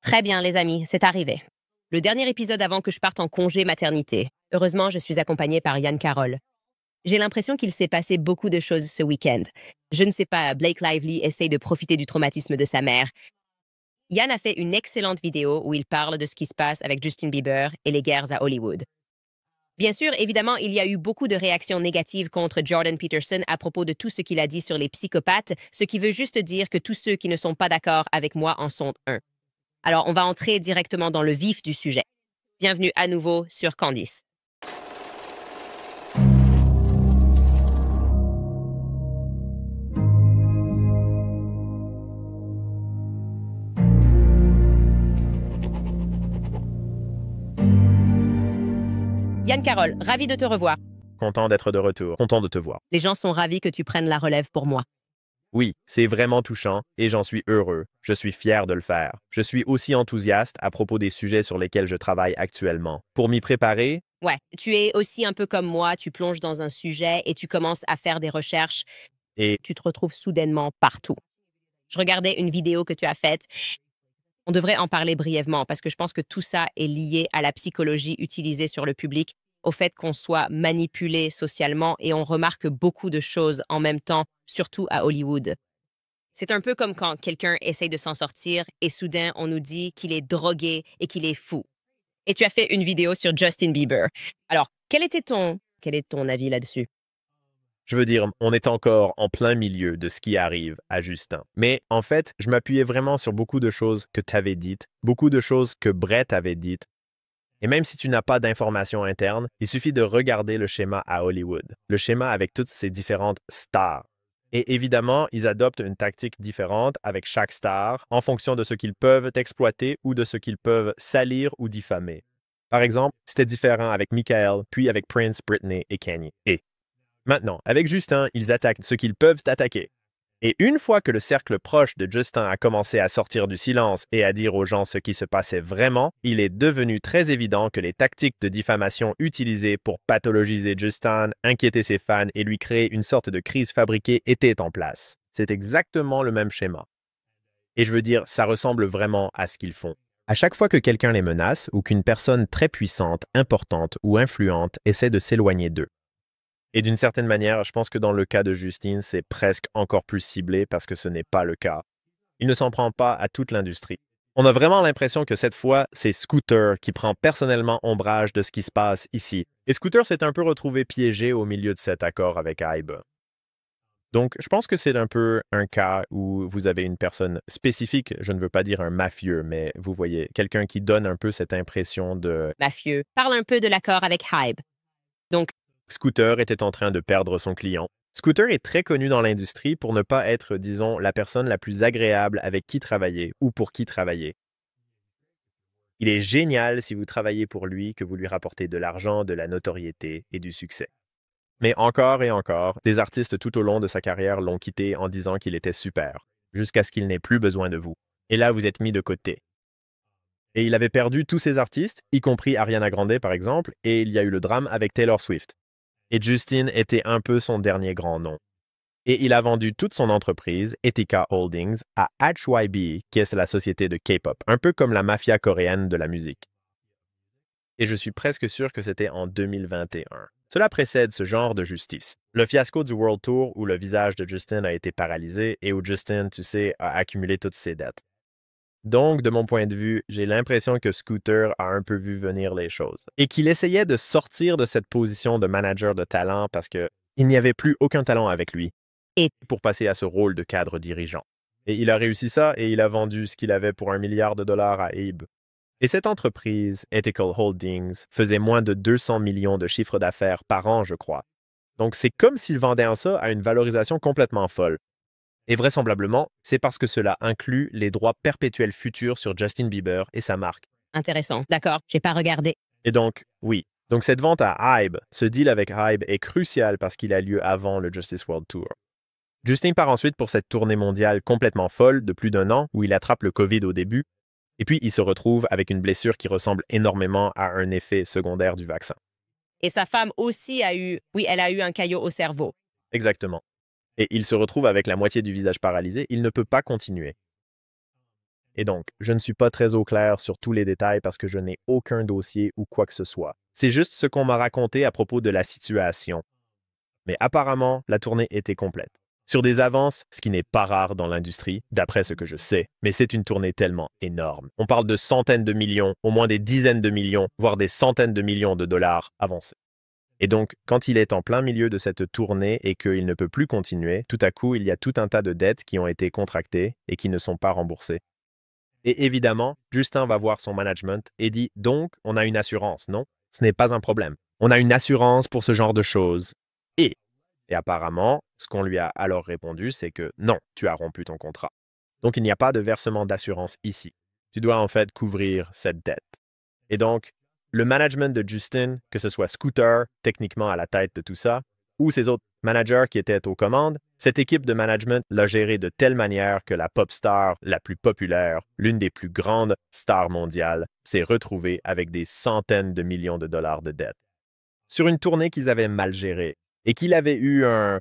Très bien, les amis, c'est arrivé. Le dernier épisode avant que je parte en congé maternité. Heureusement, je suis accompagnée par Yann Carroll. J'ai l'impression qu'il s'est passé beaucoup de choses ce week-end. Je ne sais pas, Blake Lively essaye de profiter du traumatisme de sa mère. Yann a fait une excellente vidéo où il parle de ce qui se passe avec Justin Bieber et les guerres à Hollywood. Bien sûr, évidemment, il y a eu beaucoup de réactions négatives contre Jordan Peterson à propos de tout ce qu'il a dit sur les psychopathes, ce qui veut juste dire que tous ceux qui ne sont pas d'accord avec moi en sont un. Alors, on va entrer directement dans le vif du sujet. Bienvenue à nouveau sur Candice. Yann Carroll, ravi de te revoir. Content d'être de retour, content de te voir. Les gens sont ravis que tu prennes la relève pour moi. Oui, c'est vraiment touchant et j'en suis heureux. Je suis fier de le faire. Je suis aussi enthousiaste à propos des sujets sur lesquels je travaille actuellement. Pour m'y préparer, Ouais, tu es aussi un peu comme moi, tu plonges dans un sujet et tu commences à faire des recherches. et Tu te retrouves soudainement partout. Je regardais une vidéo que tu as faite. On devrait en parler brièvement parce que je pense que tout ça est lié à la psychologie utilisée sur le public, au fait qu'on soit manipulé socialement et on remarque beaucoup de choses en même temps, surtout à Hollywood. C'est un peu comme quand quelqu'un essaye de s'en sortir et soudain on nous dit qu'il est drogué et qu'il est fou. Et tu as fait une vidéo sur Justin Bieber. Alors, quel est ton avis là-dessus? je veux dire, on est encore en plein milieu de ce qui arrive à Justin. Mais en fait, je m'appuyais vraiment sur beaucoup de choses que tu avais dites, beaucoup de choses que Brett avait dites. Et même si tu n'as pas d'informations internes, il suffit de regarder le schéma à Hollywood, le schéma avec toutes ces différentes stars. Et évidemment, ils adoptent une tactique différente avec chaque star en fonction de ce qu'ils peuvent exploiter ou de ce qu'ils peuvent salir ou diffamer. Par exemple, c'était différent avec Michael, puis avec Prince, Britney et Kanye. Et maintenant, avec Justin, ils attaquent ce qu'ils peuvent attaquer. Et une fois que le cercle proche de Justin a commencé à sortir du silence et à dire aux gens ce qui se passait vraiment, il est devenu très évident que les tactiques de diffamation utilisées pour pathologiser Justin, inquiéter ses fans et lui créer une sorte de crise fabriquée étaient en place. C'est exactement le même schéma. Et je veux dire, ça ressemble vraiment à ce qu'ils font. À chaque fois que quelqu'un les menace ou qu'une personne très puissante, importante ou influente essaie de s'éloigner d'eux. Et d'une certaine manière, je pense que dans le cas de Justine, c'est presque encore plus ciblé parce que ce n'est pas le cas. Il ne s'en prend pas à toute l'industrie. On a vraiment l'impression que cette fois, c'est Scooter qui prend personnellement ombrage de ce qui se passe ici. Et Scooter s'est un peu retrouvé piégé au milieu de cet accord avec Hybe. Donc, je pense que c'est un peu un cas où vous avez une personne spécifique, je ne veux pas dire un mafieux, mais vous voyez, quelqu'un qui donne un peu cette impression de Mafieux, parle un peu de l'accord avec Hybe. Donc, Scooter était en train de perdre son client. Scooter est très connu dans l'industrie pour ne pas être, disons, la personne la plus agréable avec qui travailler ou pour qui travailler. Il est génial si vous travaillez pour lui, que vous lui rapportez de l'argent, de la notoriété et du succès. Mais encore et encore, des artistes tout au long de sa carrière l'ont quitté en disant qu'il était super, jusqu'à ce qu'il n'ait plus besoin de vous. Et là, vous êtes mis de côté. Et il avait perdu tous ses artistes, y compris Ariana Grande par exemple, et il y a eu le drame avec Taylor Swift. Et Justin était un peu son dernier grand nom. Et il a vendu toute son entreprise, Ethica Holdings, à HYB, qui est la société de K-pop, un peu comme la mafia coréenne de la musique. Et je suis presque sûr que c'était en 2021. Cela précède ce genre de justice. Le fiasco du World Tour où le visage de Justin a été paralysé et où Justin, tu sais, a accumulé toutes ses dettes. Donc, de mon point de vue, j'ai l'impression que Scooter a un peu vu venir les choses et qu'il essayait de sortir de cette position de manager de talent parce qu'il n'y avait plus aucun talent avec lui Et- pour passer à ce rôle de cadre dirigeant. Et il a réussi ça et il a vendu ce qu'il avait pour $1 milliard à Abe. Et cette entreprise, Ethical Holdings, faisait moins de 200 millions de chiffres d'affaires par an, je crois. Donc, c'est comme s'il vendait ça à une valorisation complètement folle. Et vraisemblablement, c'est parce que cela inclut les droits perpétuels futurs sur Justin Bieber et sa marque. intéressant. D'accord, j'ai pas regardé. Et donc, oui. Donc cette vente à Hybe, ce deal avec Hybe est crucial parce qu'il a lieu avant le Justice World Tour. Justin part ensuite pour cette tournée mondiale complètement folle de plus d'un an où il attrape le COVID au début, et puis il se retrouve avec une blessure qui ressemble énormément à un effet secondaire du vaccin. Et sa femme aussi elle a eu un caillot au cerveau. Exactement. Et il se retrouve avec la moitié du visage paralysé, il ne peut pas continuer. Et donc, je ne suis pas très au clair sur tous les détails parce que je n'ai aucun dossier ou quoi que ce soit. C'est juste ce qu'on m'a raconté à propos de la situation. Mais apparemment, la tournée était complète. Sur des avances, ce qui n'est pas rare dans l'industrie, d'après ce que je sais, mais c'est une tournée tellement énorme. On parle de centaines de millions, au moins des dizaines de millions, voire des centaines de millions de dollars avancés. Et donc, quand il est en plein milieu de cette tournée et qu'il ne peut plus continuer, tout à coup, il y a tout un tas de dettes qui ont été contractées et qui ne sont pas remboursées. Et évidemment, Justin va voir son management et dit « Donc, on a une assurance, non? Ce n'est pas un problème. On a une assurance pour ce genre de choses. » Et apparemment, ce qu'on lui a alors répondu, c'est que non, tu as rompu ton contrat. Donc, il n'y a pas de versement d'assurance ici. Tu dois en fait couvrir cette dette. Et donc, le management de Justin, que ce soit Scooter, techniquement à la tête de tout ça, ou ses autres managers qui étaient aux commandes, cette équipe de management l'a géré de telle manière que la pop star la plus populaire, l'une des plus grandes stars mondiales, s'est retrouvée avec des centaines de millions de dollars de dettes. Sur une tournée qu'ils avaient mal gérée et qu'il avait eu un...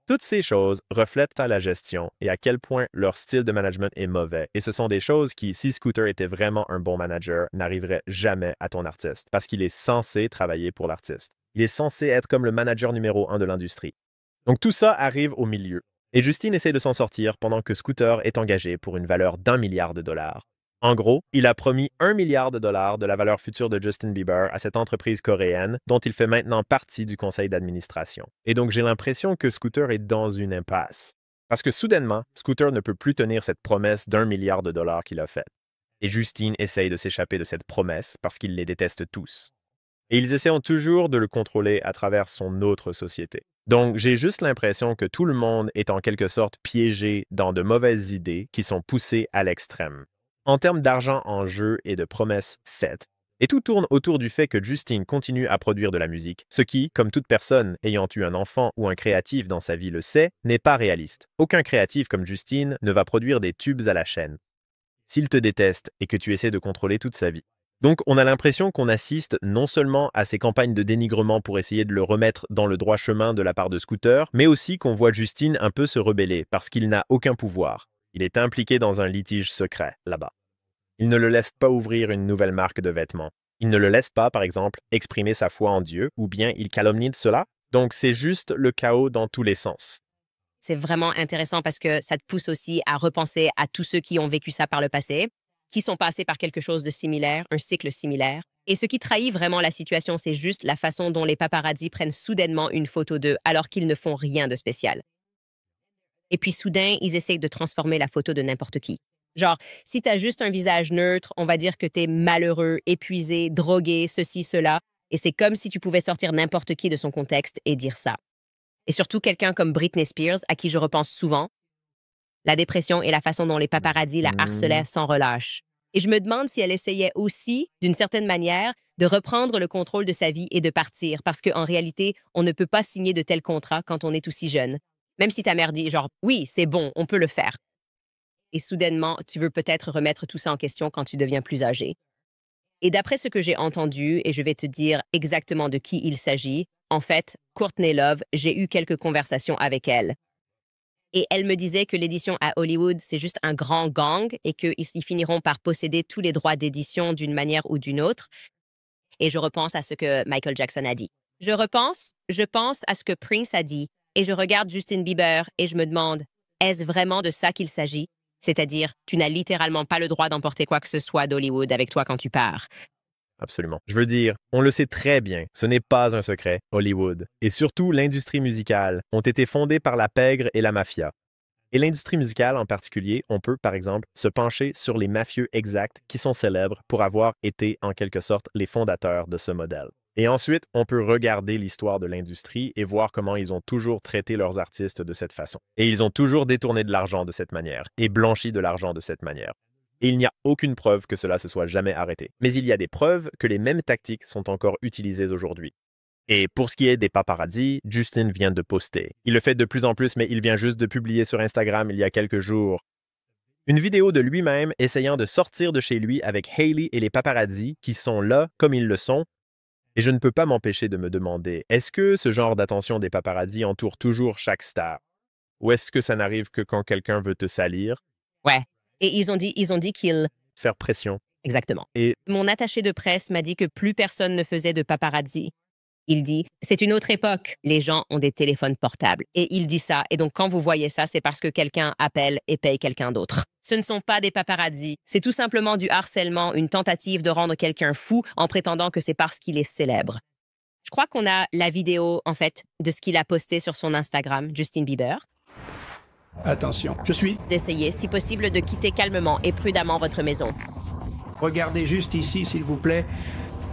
Toutes ces choses reflètent à la gestion et à quel point leur style de management est mauvais. Et ce sont des choses qui, si Scooter était vraiment un bon manager, n'arriveraient jamais à ton artiste parce qu'il est censé travailler pour l'artiste. Il est censé être comme le manager numéro 1 de l'industrie. Donc tout ça arrive au milieu. Et Justine essaie de s'en sortir pendant que Scooter est engagé pour une valeur d'1 milliard de dollars. En gros, il a promis 1 milliard de dollars de la valeur future de Justin Bieber à cette entreprise coréenne dont il fait maintenant partie du conseil d'administration. Et donc j'ai l'impression que Scooter est dans une impasse. Parce que soudainement, Scooter ne peut plus tenir cette promesse d'1 milliard de dollars qu'il a faite. Et Justine essaye de s'échapper de cette promesse parce qu'il les déteste tous. Et ils essaient toujours de le contrôler à travers son autre société. Donc, j'ai juste l'impression que tout le monde est en quelque sorte piégé dans de mauvaises idées qui sont poussées à l'extrême. En termes d'argent en jeu et de promesses faites, et tout tourne autour du fait que Justine continue à produire de la musique, ce qui, comme toute personne ayant eu un enfant ou un créatif dans sa vie le sait, n'est pas réaliste. Aucun créatif comme Justine ne va produire des tubes à la chaîne. S'il te déteste et que tu essaies de contrôler toute sa vie. Donc, on a l'impression qu'on assiste non seulement à ces campagnes de dénigrement pour essayer de le remettre dans le droit chemin de la part de Scooter, mais aussi qu'on voit Justine un peu se rebeller parce qu'il n'a aucun pouvoir. Il est impliqué dans un litige secret, là-bas. Il ne le laisse pas ouvrir une nouvelle marque de vêtements. Il ne le laisse pas, par exemple, exprimer sa foi en Dieu, ou bien il calomnie de cela. Donc, c'est juste le chaos dans tous les sens. C'est vraiment intéressant parce que ça te pousse aussi à repenser à tous ceux qui ont vécu ça par le passé, qui sont passés par quelque chose de similaire, un cycle similaire. Et ce qui trahit vraiment la situation, c'est juste la façon dont les paparazzis prennent soudainement une photo d'eux alors qu'ils ne font rien de spécial. Et puis soudain, ils essayent de transformer la photo de n'importe qui. Genre, si t'as juste un visage neutre, on va dire que t'es malheureux, épuisé, drogué, ceci, cela, et c'est comme si tu pouvais sortir n'importe qui de son contexte et dire ça. Et surtout quelqu'un comme Britney Spears, à qui je repense souvent, la dépression et la façon dont les paparazzis la harcelaient sans relâche. Et je me demande si elle essayait aussi, d'une certaine manière, de reprendre le contrôle de sa vie et de partir, parce qu'en réalité, on ne peut pas signer de tels contrats quand on est aussi jeune. Même si ta mère dit, genre, oui, c'est bon, on peut le faire. Et soudainement, tu veux peut-être remettre tout ça en question quand tu deviens plus âgé. Et d'après ce que j'ai entendu, et je vais te dire exactement de qui il s'agit, en fait, Courtney Love, j'ai eu quelques conversations avec elle. Et elle me disait que l'édition à Hollywood, c'est juste un grand gang et qu'ils finiront par posséder tous les droits d'édition d'une manière ou d'une autre. Et je repense à ce que Michael Jackson a dit. Je pense à ce que Prince a dit. Et je regarde Justin Bieber et je me demande, est-ce vraiment de ça qu'il s'agit? C'est-à-dire, tu n'as littéralement pas le droit d'emporter quoi que ce soit d'Hollywood avec toi quand tu pars. Absolument. Je veux dire, on le sait très bien, ce n'est pas un secret, Hollywood, et surtout l'industrie musicale, ont été fondées par la pègre et la mafia. Et l'industrie musicale en particulier, on peut, par exemple, se pencher sur les mafieux exacts qui sont célèbres pour avoir été, en quelque sorte, les fondateurs de ce modèle. Et ensuite, on peut regarder l'histoire de l'industrie et voir comment ils ont toujours traité leurs artistes de cette façon. Et ils ont toujours détourné de l'argent de cette manière et blanchi de l'argent de cette manière. Et il n'y a aucune preuve que cela se soit jamais arrêté. Mais il y a des preuves que les mêmes tactiques sont encore utilisées aujourd'hui. Et pour ce qui est des paparazzis, Justin vient de poster. Il le fait de plus en plus, mais il vient juste de publier sur Instagram il y a quelques jours une vidéo de lui-même essayant de sortir de chez lui avec Hailey et les paparazzis qui sont là comme ils le sont. Et je ne peux pas m'empêcher de me demander, est-ce que ce genre d'attention des paparazzis entoure toujours chaque star? Ou est-ce que ça n'arrive que quand quelqu'un veut te salir? Ouais, Et ils ont dit qu'ils... Faire pression. Exactement. Et Mon attaché de presse m'a dit que plus personne ne faisait de paparazzi. Il dit, c'est une autre époque. Les gens ont des téléphones portables. Et il dit ça. Et donc, quand vous voyez ça, c'est parce que quelqu'un appelle et paye quelqu'un d'autre. Ce ne sont pas des paparazzi. C'est tout simplement du harcèlement, une tentative de rendre quelqu'un fou en prétendant que c'est parce qu'il est célèbre. Je crois qu'on a la vidéo, en fait, de ce qu'il a posté sur son Instagram, Justin Bieber. Attention, je suis... D'essayer, si possible, de quitter calmement et prudemment votre maison. Regardez juste ici, s'il vous plaît.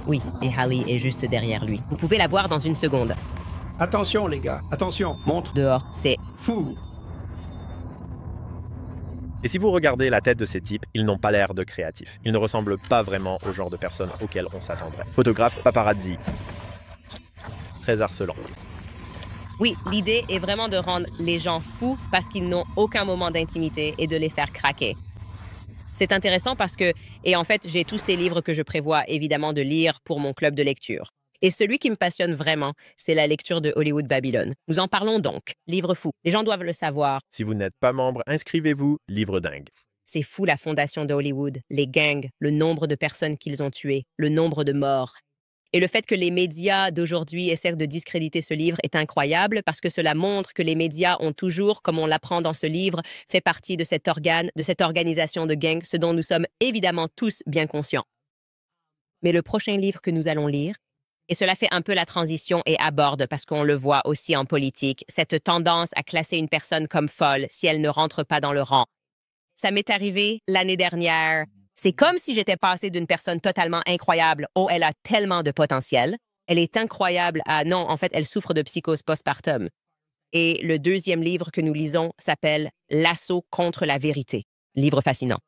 Oui, et Hallie est juste derrière lui. Vous pouvez la voir dans une seconde. Attention, les gars. Attention, montre. Dehors, c'est... Fou. Et si vous regardez la tête de ces types, ils n'ont pas l'air de créatifs. Ils ne ressemblent pas vraiment au genre de personnes auxquelles on s'attendrait. Photographe, paparazzi. Très harcelant. Oui, l'idée est vraiment de rendre les gens fous parce qu'ils n'ont aucun moment d'intimité et de les faire craquer. C'est intéressant parce que, et en fait, j'ai tous ces livres que je prévois évidemment de lire pour mon club de lecture. Et celui qui me passionne vraiment, c'est la lecture de Hollywood Babylon. Nous en parlons donc. Livre fou. Les gens doivent le savoir. Si vous n'êtes pas membre, inscrivez-vous. Livre dingue. C'est fou la fondation de Hollywood, les gangs, le nombre de personnes qu'ils ont tuées, le nombre de morts. Et le fait que les médias d'aujourd'hui essaient de discréditer ce livre est incroyable parce que cela montre que les médias ont toujours, comme on l'apprend dans ce livre, fait partie de cet organe, de cette organisation de gangs, ce dont nous sommes évidemment tous bien conscients. Mais le prochain livre que nous allons lire, et cela fait un peu la transition et aborde, parce qu'on le voit aussi en politique, cette tendance à classer une personne comme folle si elle ne rentre pas dans le rang. Ça m'est arrivé l'année dernière. C'est comme si j'étais passée d'une personne totalement incroyable. Oh, elle a tellement de potentiel. Elle est incroyable à... Non, en fait, elle souffre de psychose postpartum. Et le deuxième livre que nous lisons s'appelle L'assaut contre la vérité. Livre fascinant.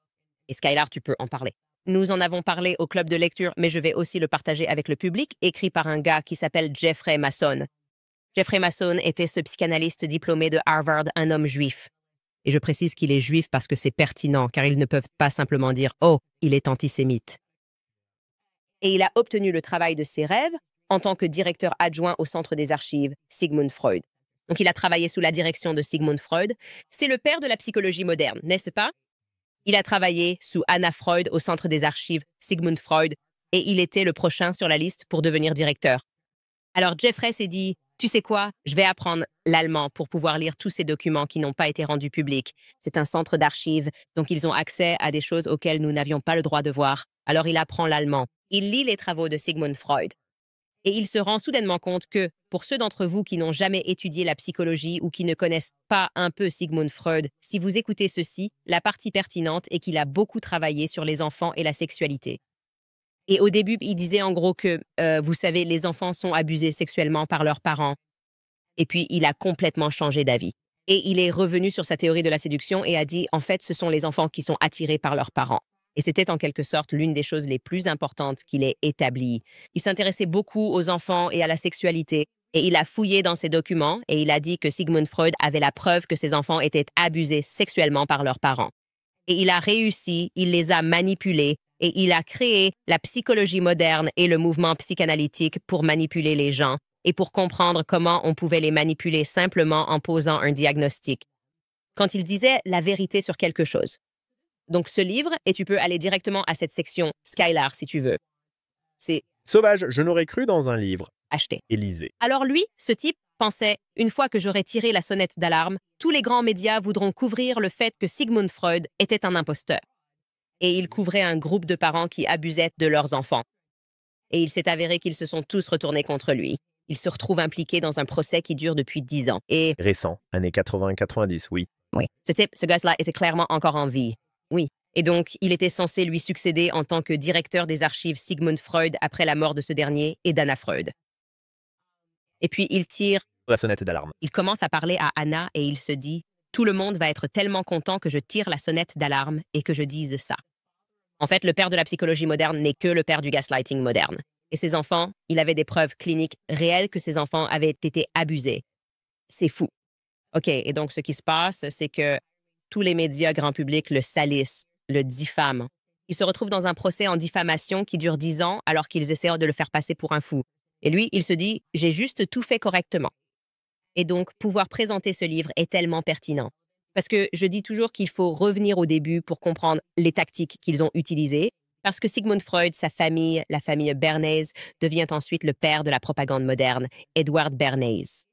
Et Skylar, tu peux en parler. Nous en avons parlé au club de lecture, mais je vais aussi le partager avec le public, écrit par un gars qui s'appelle Jeffrey Masson. Jeffrey Masson était ce psychanalyste diplômé de Harvard, un homme juif. Et je précise qu'il est juif parce que c'est pertinent, car ils ne peuvent pas simplement dire « Oh, il est antisémite ». Et il a obtenu le travail de ses rêves en tant que directeur adjoint au Centre des archives Sigmund Freud. Donc il a travaillé sous la direction de Sigmund Freud. C'est le père de la psychologie moderne, n'est-ce pas? Il a travaillé sous Anna Freud au Centre des archives Sigmund Freud et il était le prochain sur la liste pour devenir directeur. Alors Jeffrey s'est dit, tu sais quoi, je vais apprendre l'allemand pour pouvoir lire tous ces documents qui n'ont pas été rendus publics. C'est un centre d'archives, donc ils ont accès à des choses auxquelles nous n'avions pas le droit de voir. Alors il apprend l'allemand. Il lit les travaux de Sigmund Freud. Et il se rend soudainement compte que, pour ceux d'entre vous qui n'ont jamais étudié la psychologie ou qui ne connaissent pas un peu Sigmund Freud, si vous écoutez ceci, la partie pertinente est qu'il a beaucoup travaillé sur les enfants et la sexualité. Et au début, il disait en gros que, vous savez, les enfants sont abusés sexuellement par leurs parents. Et puis, il a complètement changé d'avis. Et il est revenu sur sa théorie de la séduction et a dit, en fait, ce sont les enfants qui sont attirés par leurs parents. Et c'était en quelque sorte l'une des choses les plus importantes qu'il ait établies. Il s'intéressait beaucoup aux enfants et à la sexualité. Et il a fouillé dans ses documents et il a dit que Sigmund Freud avait la preuve que ses enfants étaient abusés sexuellement par leurs parents. Et il a réussi, il les a manipulés et il a créé la psychologie moderne et le mouvement psychanalytique pour manipuler les gens et pour comprendre comment on pouvait les manipuler simplement en posant un diagnostic. Quand il disait la vérité sur quelque chose. Donc ce livre, et tu peux aller directement à cette section Skylar si tu veux. C'est Sauvage, je n'aurais cru dans un livre. acheté. Élisée. Alors lui, ce type, pensait, une fois que j'aurai tiré la sonnette d'alarme, tous les grands médias voudront couvrir le fait que Sigmund Freud était un imposteur. Et il couvrait un groupe de parents qui abusaient de leurs enfants. Et il s'est avéré qu'ils se sont tous retournés contre lui. Il se retrouve impliqué dans un procès qui dure depuis 10 ans. Et Récent, années 80-90, oui. oui, ce type, ce gars-là, était clairement encore en vie. Oui. Et donc, il était censé lui succéder en tant que directeur des archives Sigmund Freud après la mort de ce dernier et d'Anna Freud. Et puis, il tire, La sonnette d'alarme. il commence à parler à Anna et il se dit « Tout le monde va être tellement content que je tire la sonnette d'alarme et que je dise ça. » En fait, le père de la psychologie moderne n'est que le père du gaslighting moderne. Et ses enfants, il avait des preuves cliniques réelles que ses enfants avaient été abusés. C'est fou. OK, et donc ce qui se passe, c'est que tous les médias grand public le salissent, le diffament. Il se retrouve dans un procès en diffamation qui dure 10 ans alors qu'ils essaient de le faire passer pour un fou. Et lui, il se dit « J'ai juste tout fait correctement. » Et donc, pouvoir présenter ce livre est tellement pertinent. Parce que je dis toujours qu'il faut revenir au début pour comprendre les tactiques qu'ils ont utilisées. Parce que Sigmund Freud, sa famille, la famille Bernays, devient ensuite le père de la propagande moderne, Edward Bernays,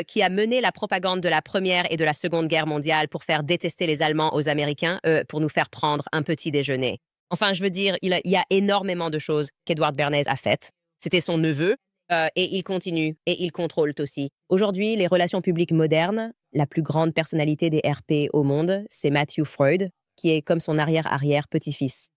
qui a mené la propagande de la Première et de la Seconde Guerre mondiale pour faire détester les Allemands aux Américains, pour nous faire prendre un petit déjeuner. Enfin, je veux dire, il y a énormément de choses qu'Edward Bernays a faites. C'était son neveu, et il continue, et il contrôle aussi. Aujourd'hui, les relations publiques modernes, la plus grande personnalité des RP au monde, c'est Matthew Freud, qui est comme son arrière-arrière-petit-fils.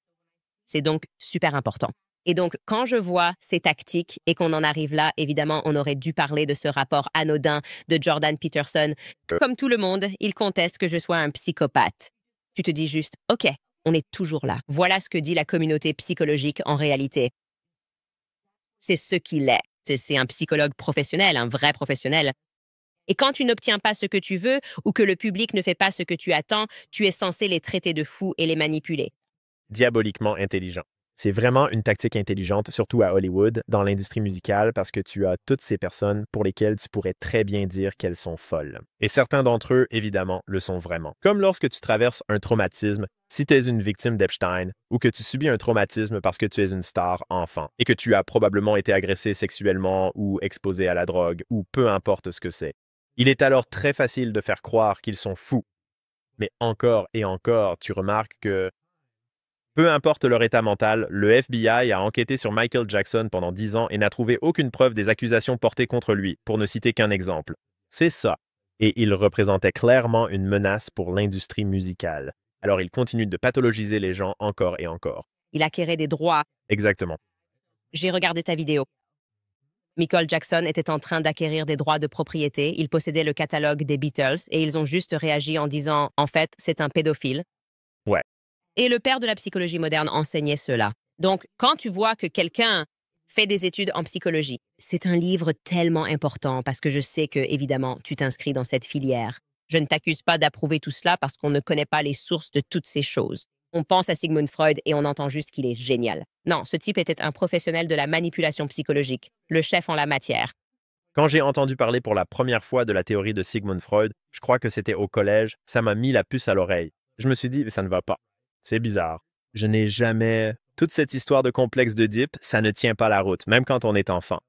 C'est donc super important. Et donc, quand je vois ces tactiques et qu'on en arrive là, évidemment, on aurait dû parler de ce rapport anodin de Jordan Peterson. Comme tout le monde, il conteste que je sois un psychopathe. Tu te dis juste, OK, on est toujours là. Voilà ce que dit la communauté psychologique en réalité. C'est ce qu'il est. C'est un psychologue professionnel, un vrai professionnel. Et quand tu n'obtiens pas ce que tu veux ou que le public ne fait pas ce que tu attends, tu es censé les traiter de fous et les manipuler. Diaboliquement intelligent. C'est vraiment une tactique intelligente, surtout à Hollywood, dans l'industrie musicale, parce que tu as toutes ces personnes pour lesquelles tu pourrais très bien dire qu'elles sont folles. Et certains d'entre eux, évidemment, le sont vraiment. Comme lorsque tu traverses un traumatisme, si tu es une victime d'Epstein, ou que tu subis un traumatisme parce que tu es une star enfant, et que tu as probablement été agressé sexuellement ou exposé à la drogue, ou peu importe ce que c'est. Il est alors très facile de faire croire qu'ils sont fous. Mais encore et encore, tu remarques que peu importe leur état mental, le FBI a enquêté sur Michael Jackson pendant 10 ans et n'a trouvé aucune preuve des accusations portées contre lui, pour ne citer qu'un exemple. C'est ça. Et il représentait clairement une menace pour l'industrie musicale. Alors il continue de pathologiser les gens encore et encore. Il acquérait des droits. Exactement. J'ai regardé ta vidéo. Michael Jackson était en train d'acquérir des droits de propriété. Il possédait le catalogue des Beatles et ils ont juste réagi en disant « En fait, c'est un pédophile ». Ouais. Et le père de la psychologie moderne enseignait cela. Donc, quand tu vois que quelqu'un fait des études en psychologie, c'est un livre tellement important parce que je sais que, évidemment, tu t'inscris dans cette filière. Je ne t'accuse pas d'approuver tout cela parce qu'on ne connaît pas les sources de toutes ces choses. On pense à Sigmund Freud et on entend juste qu'il est génial. Non, ce type était un professionnel de la manipulation psychologique, le chef en la matière. Quand j'ai entendu parler pour la première fois de la théorie de Sigmund Freud, je crois que c'était au collège, ça m'a mis la puce à l'oreille. Je me suis dit, ça ne va pas. C'est bizarre. Je n'ai jamais... Toute cette histoire de complexe d'Oedipe, ça ne tient pas la route, même quand on est enfant.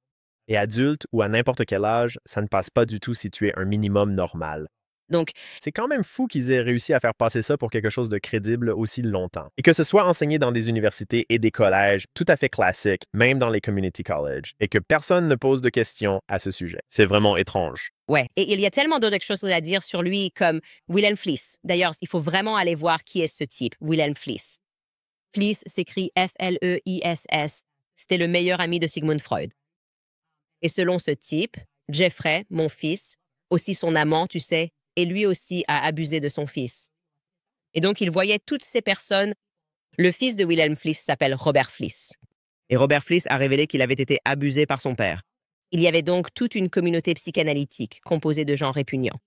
Et adulte ou à n'importe quel âge, ça ne passe pas du tout si tu es un minimum normal. Donc, c'est quand même fou qu'ils aient réussi à faire passer ça pour quelque chose de crédible aussi longtemps. Et que ce soit enseigné dans des universités et des collèges tout à fait classiques, même dans les community colleges, et que personne ne pose de questions à ce sujet. C'est vraiment étrange. Ouais, et il y a tellement d'autres choses à dire sur lui comme Wilhelm Fliess. D'ailleurs, il faut vraiment aller voir qui est ce type, Wilhelm Fliess. Fliess s'écrit F-L-E-I-S-S. C'était le meilleur ami de Sigmund Freud. Et selon ce type, Jeffrey, mon fils, aussi son amant, tu sais, et lui aussi a abusé de son fils. Et donc, il voyait toutes ces personnes. Le fils de Wilhelm Fliess s'appelle Robert Fliess. Et Robert Fliess a révélé qu'il avait été abusé par son père. Il y avait donc toute une communauté psychanalytique composée de gens répugnants.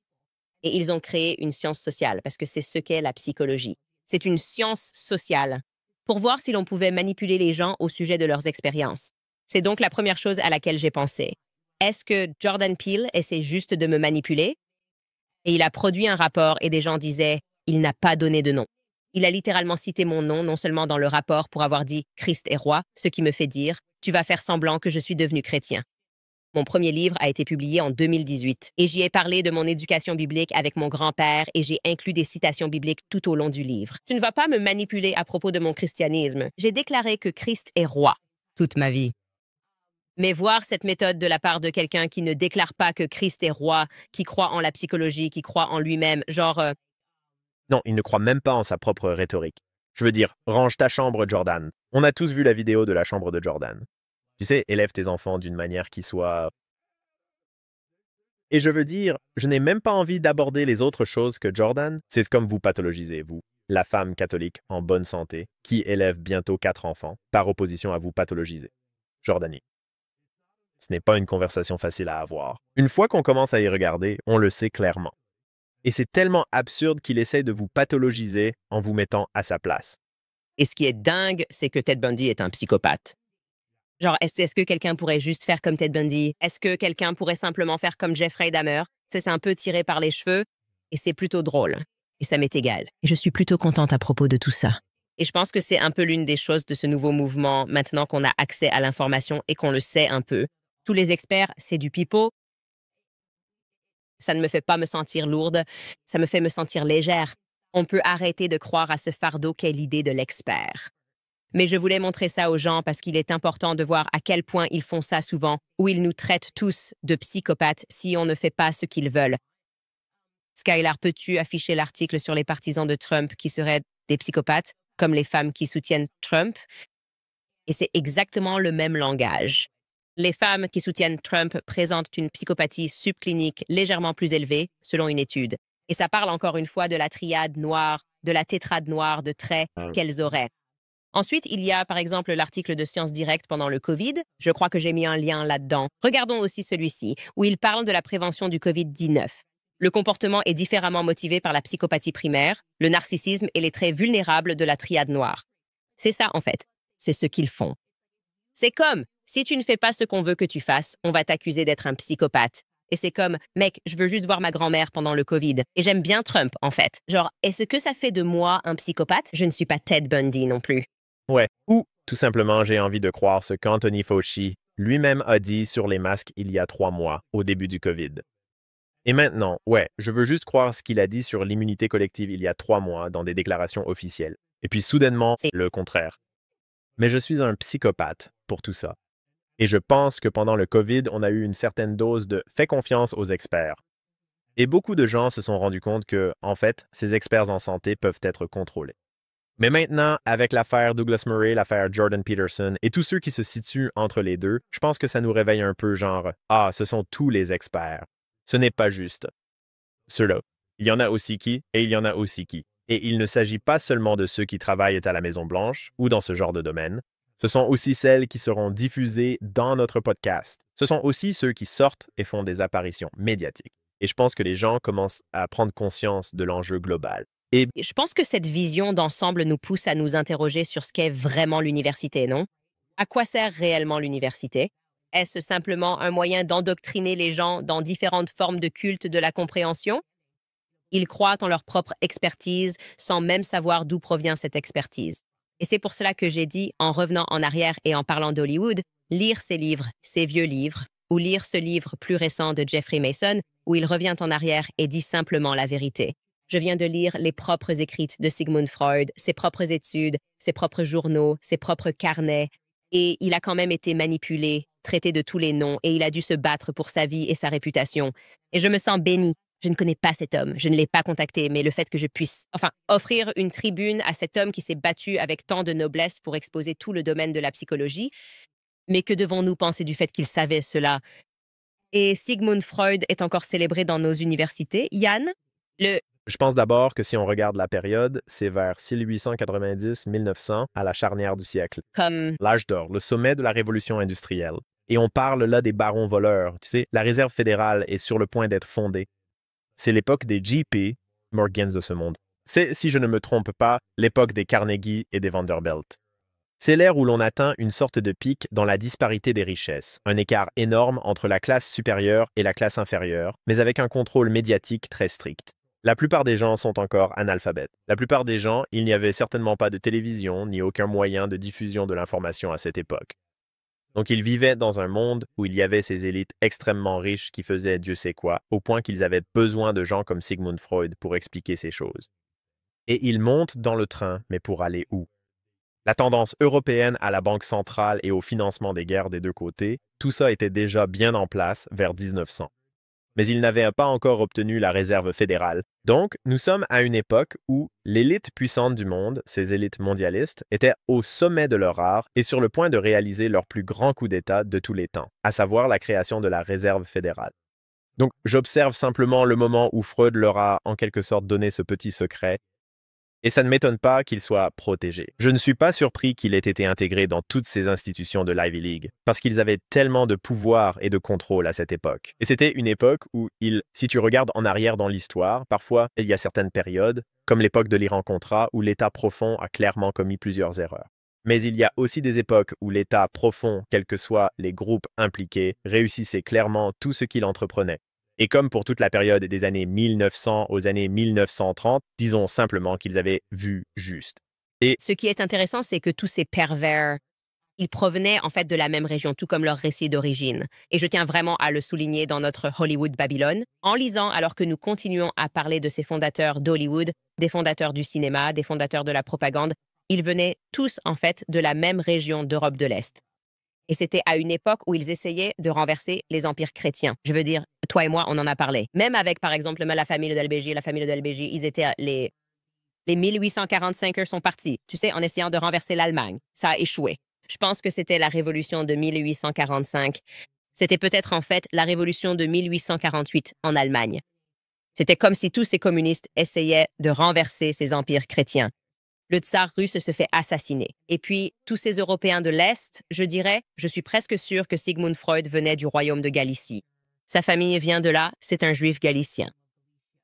Et ils ont créé une science sociale, parce que c'est ce qu'est la psychologie. C'est une science sociale, pour voir si l'on pouvait manipuler les gens au sujet de leurs expériences. C'est donc la première chose à laquelle j'ai pensé. Est-ce que Jordan Peele essaie juste de me manipuler? Et il a produit un rapport et des gens disaient « il n'a pas donné de nom ». Il a littéralement cité mon nom, non seulement dans le rapport pour avoir dit « Christ est roi », ce qui me fait dire « tu vas faire semblant que je suis devenu chrétien ». Mon premier livre a été publié en 2018 et j'y ai parlé de mon éducation biblique avec mon grand-père et j'ai inclus des citations bibliques tout au long du livre. Tu ne vas pas me manipuler à propos de mon christianisme. J'ai déclaré que Christ est roi toute ma vie. Mais voir cette méthode de la part de quelqu'un qui ne déclare pas que Christ est roi, qui croit en la psychologie, qui croit en lui-même, genre... Non, il ne croit même pas en sa propre rhétorique. Je veux dire, range ta chambre, Jordan. On a tous vu la vidéo de la chambre de Jordan. Tu sais, élève tes enfants d'une manière qui soit... Et je veux dire, je n'ai même pas envie d'aborder les autres choses que Jordan. C'est comme vous pathologisez, vous, la femme catholique en bonne santé, qui élève bientôt 4 enfants, par opposition à vous pathologiser. Jordanie. Ce n'est pas une conversation facile à avoir. Une fois qu'on commence à y regarder, on le sait clairement. Et c'est tellement absurde qu'il essaie de vous pathologiser en vous mettant à sa place. Et ce qui est dingue, c'est que Ted Bundy est un psychopathe. Genre, est-ce que quelqu'un pourrait juste faire comme Ted Bundy? Est-ce que quelqu'un pourrait simplement faire comme Jeffrey Dahmer? C'est un peu tiré par les cheveux. Et c'est plutôt drôle. Et ça m'est égal. Et je suis plutôt contente à propos de tout ça. Et je pense que c'est un peu l'une des choses de ce nouveau mouvement, maintenant qu'on a accès à l'information et qu'on le sait un peu. Tous les experts, c'est du pipeau. Ça ne me fait pas me sentir lourde, ça me fait me sentir légère. On peut arrêter de croire à ce fardeau qu'est l'idée de l'expert. Mais je voulais montrer ça aux gens parce qu'il est important de voir à quel point ils font ça souvent, où ils nous traitent tous de psychopathes si on ne fait pas ce qu'ils veulent. Skylar, peux-tu afficher l'article sur les partisans de Trump qui seraient des psychopathes, comme les femmes qui soutiennent Trump? Et c'est exactement le même langage. Les femmes qui soutiennent Trump présentent une psychopathie subclinique légèrement plus élevée, selon une étude. Et ça parle encore une fois de la triade noire, de la tétrade noire de traits qu'elles auraient. Ensuite, il y a par exemple l'article de Science Directe pendant le COVID. Je crois que j'ai mis un lien là-dedans. Regardons aussi celui-ci, où il parle de la prévention du COVID-19. Le comportement est différemment motivé par la psychopathie primaire, le narcissisme et les traits vulnérables de la triade noire. C'est ça, en fait. C'est ce qu'ils font. C'est comme, si tu ne fais pas ce qu'on veut que tu fasses, on va t'accuser d'être un psychopathe. Et c'est comme, mec, je veux juste voir ma grand-mère pendant le COVID. Et j'aime bien Trump, en fait. Genre, est-ce que ça fait de moi un psychopathe? Je ne suis pas Ted Bundy non plus. Ouais. Ou, tout simplement, j'ai envie de croire ce qu'Anthony Fauci lui-même a dit sur les masques il y a 3 mois, au début du COVID. Et maintenant, ouais, je veux juste croire ce qu'il a dit sur l'immunité collective il y a 3 mois dans des déclarations officielles. Et puis soudainement, c'est le contraire. Mais je suis un psychopathe pour tout ça. Et je pense que pendant le COVID, on a eu une certaine dose de « fais confiance aux experts ». Et beaucoup de gens se sont rendus compte que, en fait, ces experts en santé peuvent être contrôlés. Mais maintenant, avec l'affaire Douglas Murray, l'affaire Jordan Peterson et tous ceux qui se situent entre les deux, je pense que ça nous réveille un peu genre « Ah, ce sont tous les experts ». Ce n'est pas juste. Ceux-là. Il y en a aussi qui, et il y en a aussi qui. Et il ne s'agit pas seulement de ceux qui travaillent à la Maison-Blanche ou dans ce genre de domaine. Ce sont aussi celles qui seront diffusées dans notre podcast. Ce sont aussi ceux qui sortent et font des apparitions médiatiques. Et je pense que les gens commencent à prendre conscience de l'enjeu global. Et Je pense que cette vision d'ensemble nous pousse à nous interroger sur ce qu'est vraiment l'université, non? À quoi sert réellement l'université? Est-ce simplement un moyen d'endoctriner les gens dans différentes formes de culte de la compréhension? Ils croient en leur propre expertise sans même savoir d'où provient cette expertise. Et c'est pour cela que j'ai dit, en revenant en arrière et en parlant d'Hollywood, lire ces livres, ces vieux livres, ou lire ce livre plus récent de Jeffrey Mason, où il revient en arrière et dit simplement la vérité. Je viens de lire les propres écrits de Sigmund Freud, ses propres études, ses propres journaux, ses propres carnets, et il a quand même été manipulé, traité de tous les noms, et il a dû se battre pour sa vie et sa réputation. Et je me sens bénie. Je ne connais pas cet homme, je ne l'ai pas contacté, mais le fait que je puisse, offrir une tribune à cet homme qui s'est battu avec tant de noblesse pour exposer tout le domaine de la psychologie, mais que devons-nous penser du fait qu'il savait cela? Et Sigmund Freud est encore célébré dans nos universités. Yann, je pense d'abord que si on regarde la période, c'est vers 1890-1900 à la charnière du siècle. comme L'âge d'or, le sommet de la révolution industrielle. Et on parle là des barons voleurs. Tu sais, la Réserve fédérale est sur le point d'être fondée. C'est l'époque des J.P. Morgans de ce monde. C'est, si je ne me trompe pas, l'époque des Carnegie et des Vanderbilt. C'est l'ère où l'on atteint une sorte de pic dans la disparité des richesses, un écart énorme entre la classe supérieure et la classe inférieure, mais avec un contrôle médiatique très strict. La plupart des gens sont encore analphabètes. La plupart des gens, il n'y avait certainement pas de télévision ni aucun moyen de diffusion de l'information à cette époque. Donc ils vivaient dans un monde où il y avait ces élites extrêmement riches qui faisaient Dieu sait quoi, au point qu'ils avaient besoin de gens comme Sigmund Freud pour expliquer ces choses. Et ils montent dans le train, mais pour aller où? La tendance européenne à la Banque centrale et au financement des guerres des deux côtés, tout ça était déjà bien en place vers 1900. Mais ils n'avaient pas encore obtenu la réserve fédérale. Donc, nous sommes à une époque où l'élite puissante du monde, ces élites mondialistes, étaient au sommet de leur art et sur le point de réaliser leur plus grand coup d'État de tous les temps, à savoir la création de la réserve fédérale. Donc, j'observe simplement le moment où Freud leur a en quelque sorte donné ce petit secret, et ça ne m'étonne pas qu'il soit protégé. Je ne suis pas surpris qu'il ait été intégré dans toutes ces institutions de l'Ivy League, parce qu'ils avaient tellement de pouvoir et de contrôle à cette époque. Et c'était une époque où si tu regardes en arrière dans l'histoire, parfois il y a certaines périodes, comme l'époque de l'Iran-Contra, où l'État profond a clairement commis plusieurs erreurs. Mais il y a aussi des époques où l'État profond, quels que soient les groupes impliqués, réussissait clairement tout ce qu'il entreprenait. Et comme pour toute la période des années 1900 aux années 1930, disons simplement qu'ils avaient vu juste. Et Ce qui est intéressant, c'est que tous ces pervers, ils provenaient en fait de la même région, tout comme leur récit d'origine. Et je tiens vraiment à le souligner dans notre Hollywood Babylone. En lisant, alors que nous continuons à parler de ces fondateurs d'Hollywood, des fondateurs du cinéma, des fondateurs de la propagande, ils venaient tous en fait de la même région d'Europe de l'Est. Et c'était à une époque où ils essayaient de renverser les empires chrétiens. Je veux dire, toi et moi, on en a parlé. Même avec, par exemple, la famille de l'Albégie, ils étaient les 1845ers sont partis, tu sais, en essayant de renverser l'Allemagne. Ça a échoué. Je pense que c'était la révolution de 1845. C'était peut-être en fait la révolution de 1848 en Allemagne. C'était comme si tous ces communistes essayaient de renverser ces empires chrétiens. Le tsar russe se fait assassiner. Et puis, tous ces Européens de l'Est, je dirais, je suis presque sûr que Sigmund Freud venait du royaume de Galicie. Sa famille vient de là, c'est un juif galicien.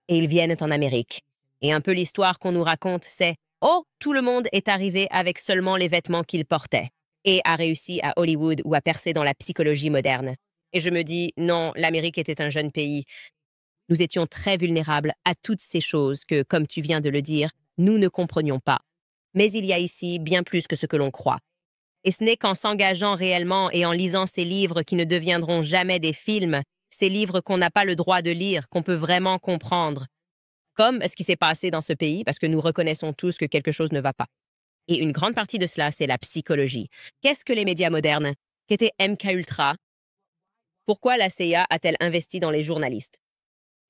Et ils viennent en Amérique. Et un peu l'histoire qu'on nous raconte, c'est « Oh, tout le monde est arrivé avec seulement les vêtements qu'il portait » et a réussi à Hollywood ou à percer dans la psychologie moderne. Et je me dis « Non, l'Amérique était un jeune pays. Nous étions très vulnérables à toutes ces choses que, comme tu viens de le dire, nous ne comprenions pas. Mais il y a ici bien plus que ce que l'on croit. Et ce n'est qu'en s'engageant réellement et en lisant ces livres qui ne deviendront jamais des films, ces livres qu'on n'a pas le droit de lire, qu'on peut vraiment comprendre, comme ce qui s'est passé dans ce pays, parce que nous reconnaissons tous que quelque chose ne va pas. Et une grande partie de cela, c'est la psychologie. Qu'est-ce que les médias modernes? Qu'était MKUltra? Pourquoi la CIA a-t-elle investi dans les journalistes?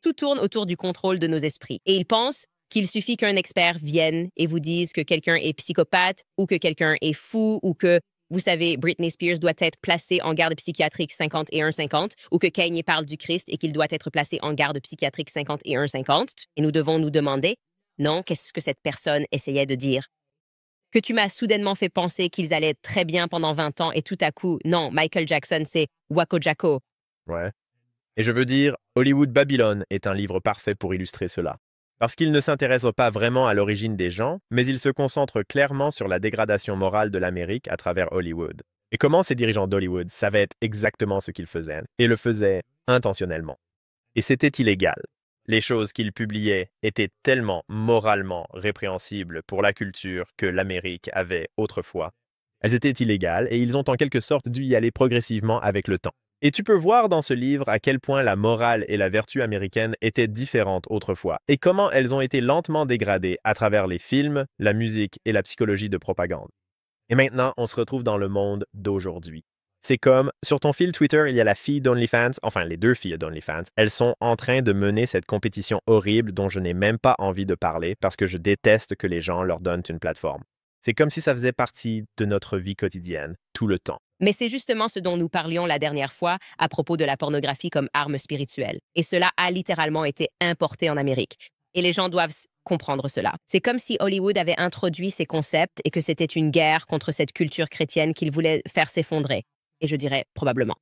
Tout tourne autour du contrôle de nos esprits. Et ils pensent qu'il suffit qu'un expert vienne et vous dise que quelqu'un est psychopathe ou que quelqu'un est fou ou que, vous savez, Britney Spears doit être placée en garde psychiatrique 51-50 ou que Kanye parle du Christ et qu'il doit être placé en garde psychiatrique 51-50. Et nous devons nous demander, non, qu'est-ce que cette personne essayait de dire? Que tu m'as soudainement fait penser qu'ils allaient très bien pendant 20 ans et tout à coup, non, Michael Jackson, c'est Wako Jacko. ouais. Et je veux dire, Hollywood Babylone est un livre parfait pour illustrer cela. Parce qu'il ne s'intéresse pas vraiment à l'origine des gens, mais il se concentre clairement sur la dégradation morale de l'Amérique à travers Hollywood. Et comment ces dirigeants d'Hollywood savaient exactement ce qu'ils faisaient, et le faisaient intentionnellement. Et c'était illégal. Les choses qu'ils publiaient étaient tellement moralement répréhensibles pour la culture que l'Amérique avait autrefois. Elles étaient illégales et ils ont en quelque sorte dû y aller progressivement avec le temps. Et tu peux voir dans ce livre à quel point la morale et la vertu américaine étaient différentes autrefois et comment elles ont été lentement dégradées à travers les films, la musique et la psychologie de propagande. Et maintenant, on se retrouve dans le monde d'aujourd'hui. C'est comme, sur ton fil Twitter, il y a la fille d'OnlyFans, enfin les deux filles d'OnlyFans. Elles sont en train de mener cette compétition horrible dont je n'ai même pas envie de parler parce que je déteste que les gens leur donnent une plateforme. C'est comme si ça faisait partie de notre vie quotidienne, tout le temps. Mais c'est justement ce dont nous parlions la dernière fois à propos de la pornographie comme arme spirituelle. Et cela a littéralement été importé en Amérique. Et les gens doivent comprendre cela. C'est comme si Hollywood avait introduit ces concepts et que c'était une guerre contre cette culture chrétienne qu'ils voulaient faire s'effondrer. Et je dirais probablement.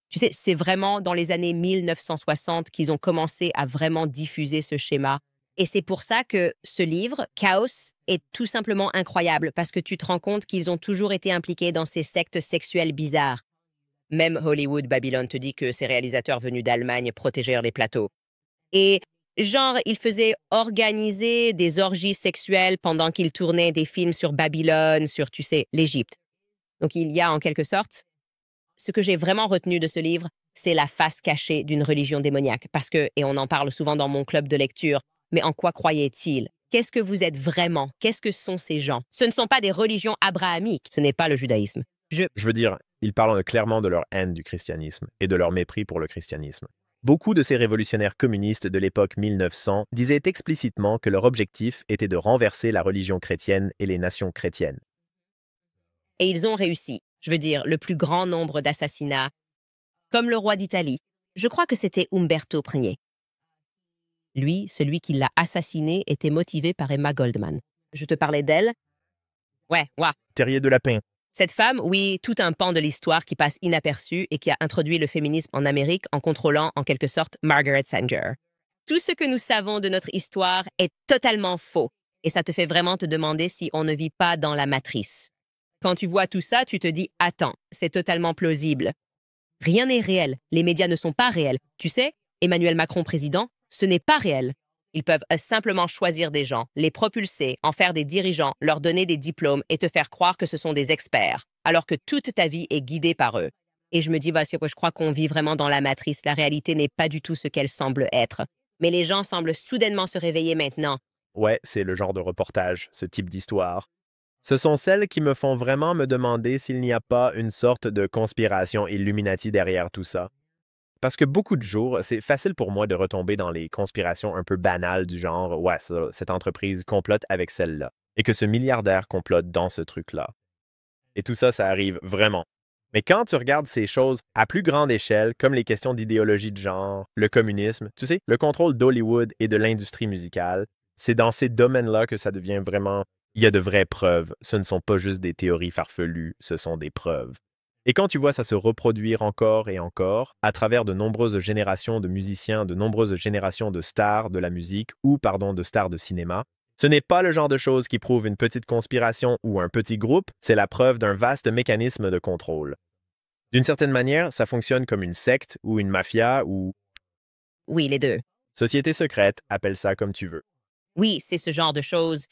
Tu sais, c'est vraiment dans les années 1960 qu'ils ont commencé à vraiment diffuser ce schéma. Et c'est pour ça que ce livre, Chaos, est tout simplement incroyable, parce que tu te rends compte qu'ils ont toujours été impliqués dans ces sectes sexuelles bizarres. Même Hollywood Babylone te dit que ces réalisateurs venus d'Allemagne protégèrent les plateaux. Et genre, ils faisaient organiser des orgies sexuelles pendant qu'ils tournaient des films sur Babylone, sur, tu sais, l'Égypte. Donc il y a en quelque sorte, ce que j'ai vraiment retenu de ce livre, c'est la face cachée d'une religion démoniaque. Parce que, et on en parle souvent dans mon club de lecture, mais en quoi croyaient-ils? Qu'est-ce que vous êtes vraiment? Qu'est-ce que sont ces gens? Ce ne sont pas des religions abrahamiques. Ce n'est pas le judaïsme. Je veux dire, ils parlent clairement de leur haine du christianisme et de leur mépris pour le christianisme. Beaucoup de ces révolutionnaires communistes de l'époque 1900 disaient explicitement que leur objectif était de renverser la religion chrétienne et les nations chrétiennes. Et ils ont réussi. Je veux dire, le plus grand nombre d'assassinats, comme le roi d'Italie. Je crois que c'était Umberto Ier. Lui, celui qui l'a assassiné, était motivé par Emma Goldman. Je te parlais d'elle? Ouais. Terrier de Lapin. Cette femme, oui, tout un pan de l'histoire qui passe inaperçu et qui a introduit le féminisme en Amérique en contrôlant, en quelque sorte, Margaret Sanger. Tout ce que nous savons de notre histoire est totalement faux. Et ça te fait vraiment te demander si on ne vit pas dans la matrice. Quand tu vois tout ça, tu te dis « Attends, c'est totalement plausible. » Rien n'est réel. Les médias ne sont pas réels. Tu sais, Emmanuel Macron président, ce n'est pas réel. Ils peuvent simplement choisir des gens, les propulser, en faire des dirigeants, leur donner des diplômes et te faire croire que ce sont des experts, alors que toute ta vie est guidée par eux. Et je me dis, je crois qu'on vit vraiment dans la matrice. La réalité n'est pas du tout ce qu'elle semble être. Mais les gens semblent soudainement se réveiller maintenant. Ouais, c'est le genre de reportage, ce type d'histoire. Ce sont celles qui me font vraiment me demander s'il n'y a pas une sorte de conspiration Illuminati derrière tout ça. Parce que beaucoup de jours, c'est facile pour moi de retomber dans les conspirations un peu banales du genre « Ouais, ça, cette entreprise complote avec celle-là » et que ce milliardaire complote dans ce truc-là. Et tout ça, ça arrive vraiment. Mais quand tu regardes ces choses à plus grande échelle, comme les questions d'idéologie de genre, le communisme, tu sais, le contrôle d'Hollywood et de l'industrie musicale, c'est dans ces domaines-là que ça devient vraiment... Il y a de vraies preuves. Ce ne sont pas juste des théories farfelues, ce sont des preuves. Et quand tu vois ça se reproduire encore et encore, à travers de nombreuses générations de musiciens, de nombreuses générations de stars de la musique ou, de stars de cinéma, ce n'est pas le genre de choses qui prouvent une petite conspiration ou un petit groupe, c'est la preuve d'un vaste mécanisme de contrôle. D'une certaine manière, ça fonctionne comme une secte ou une mafia ou... Oui, les deux. Société secrète, appelle ça comme tu veux. Oui, c'est ce genre de choses.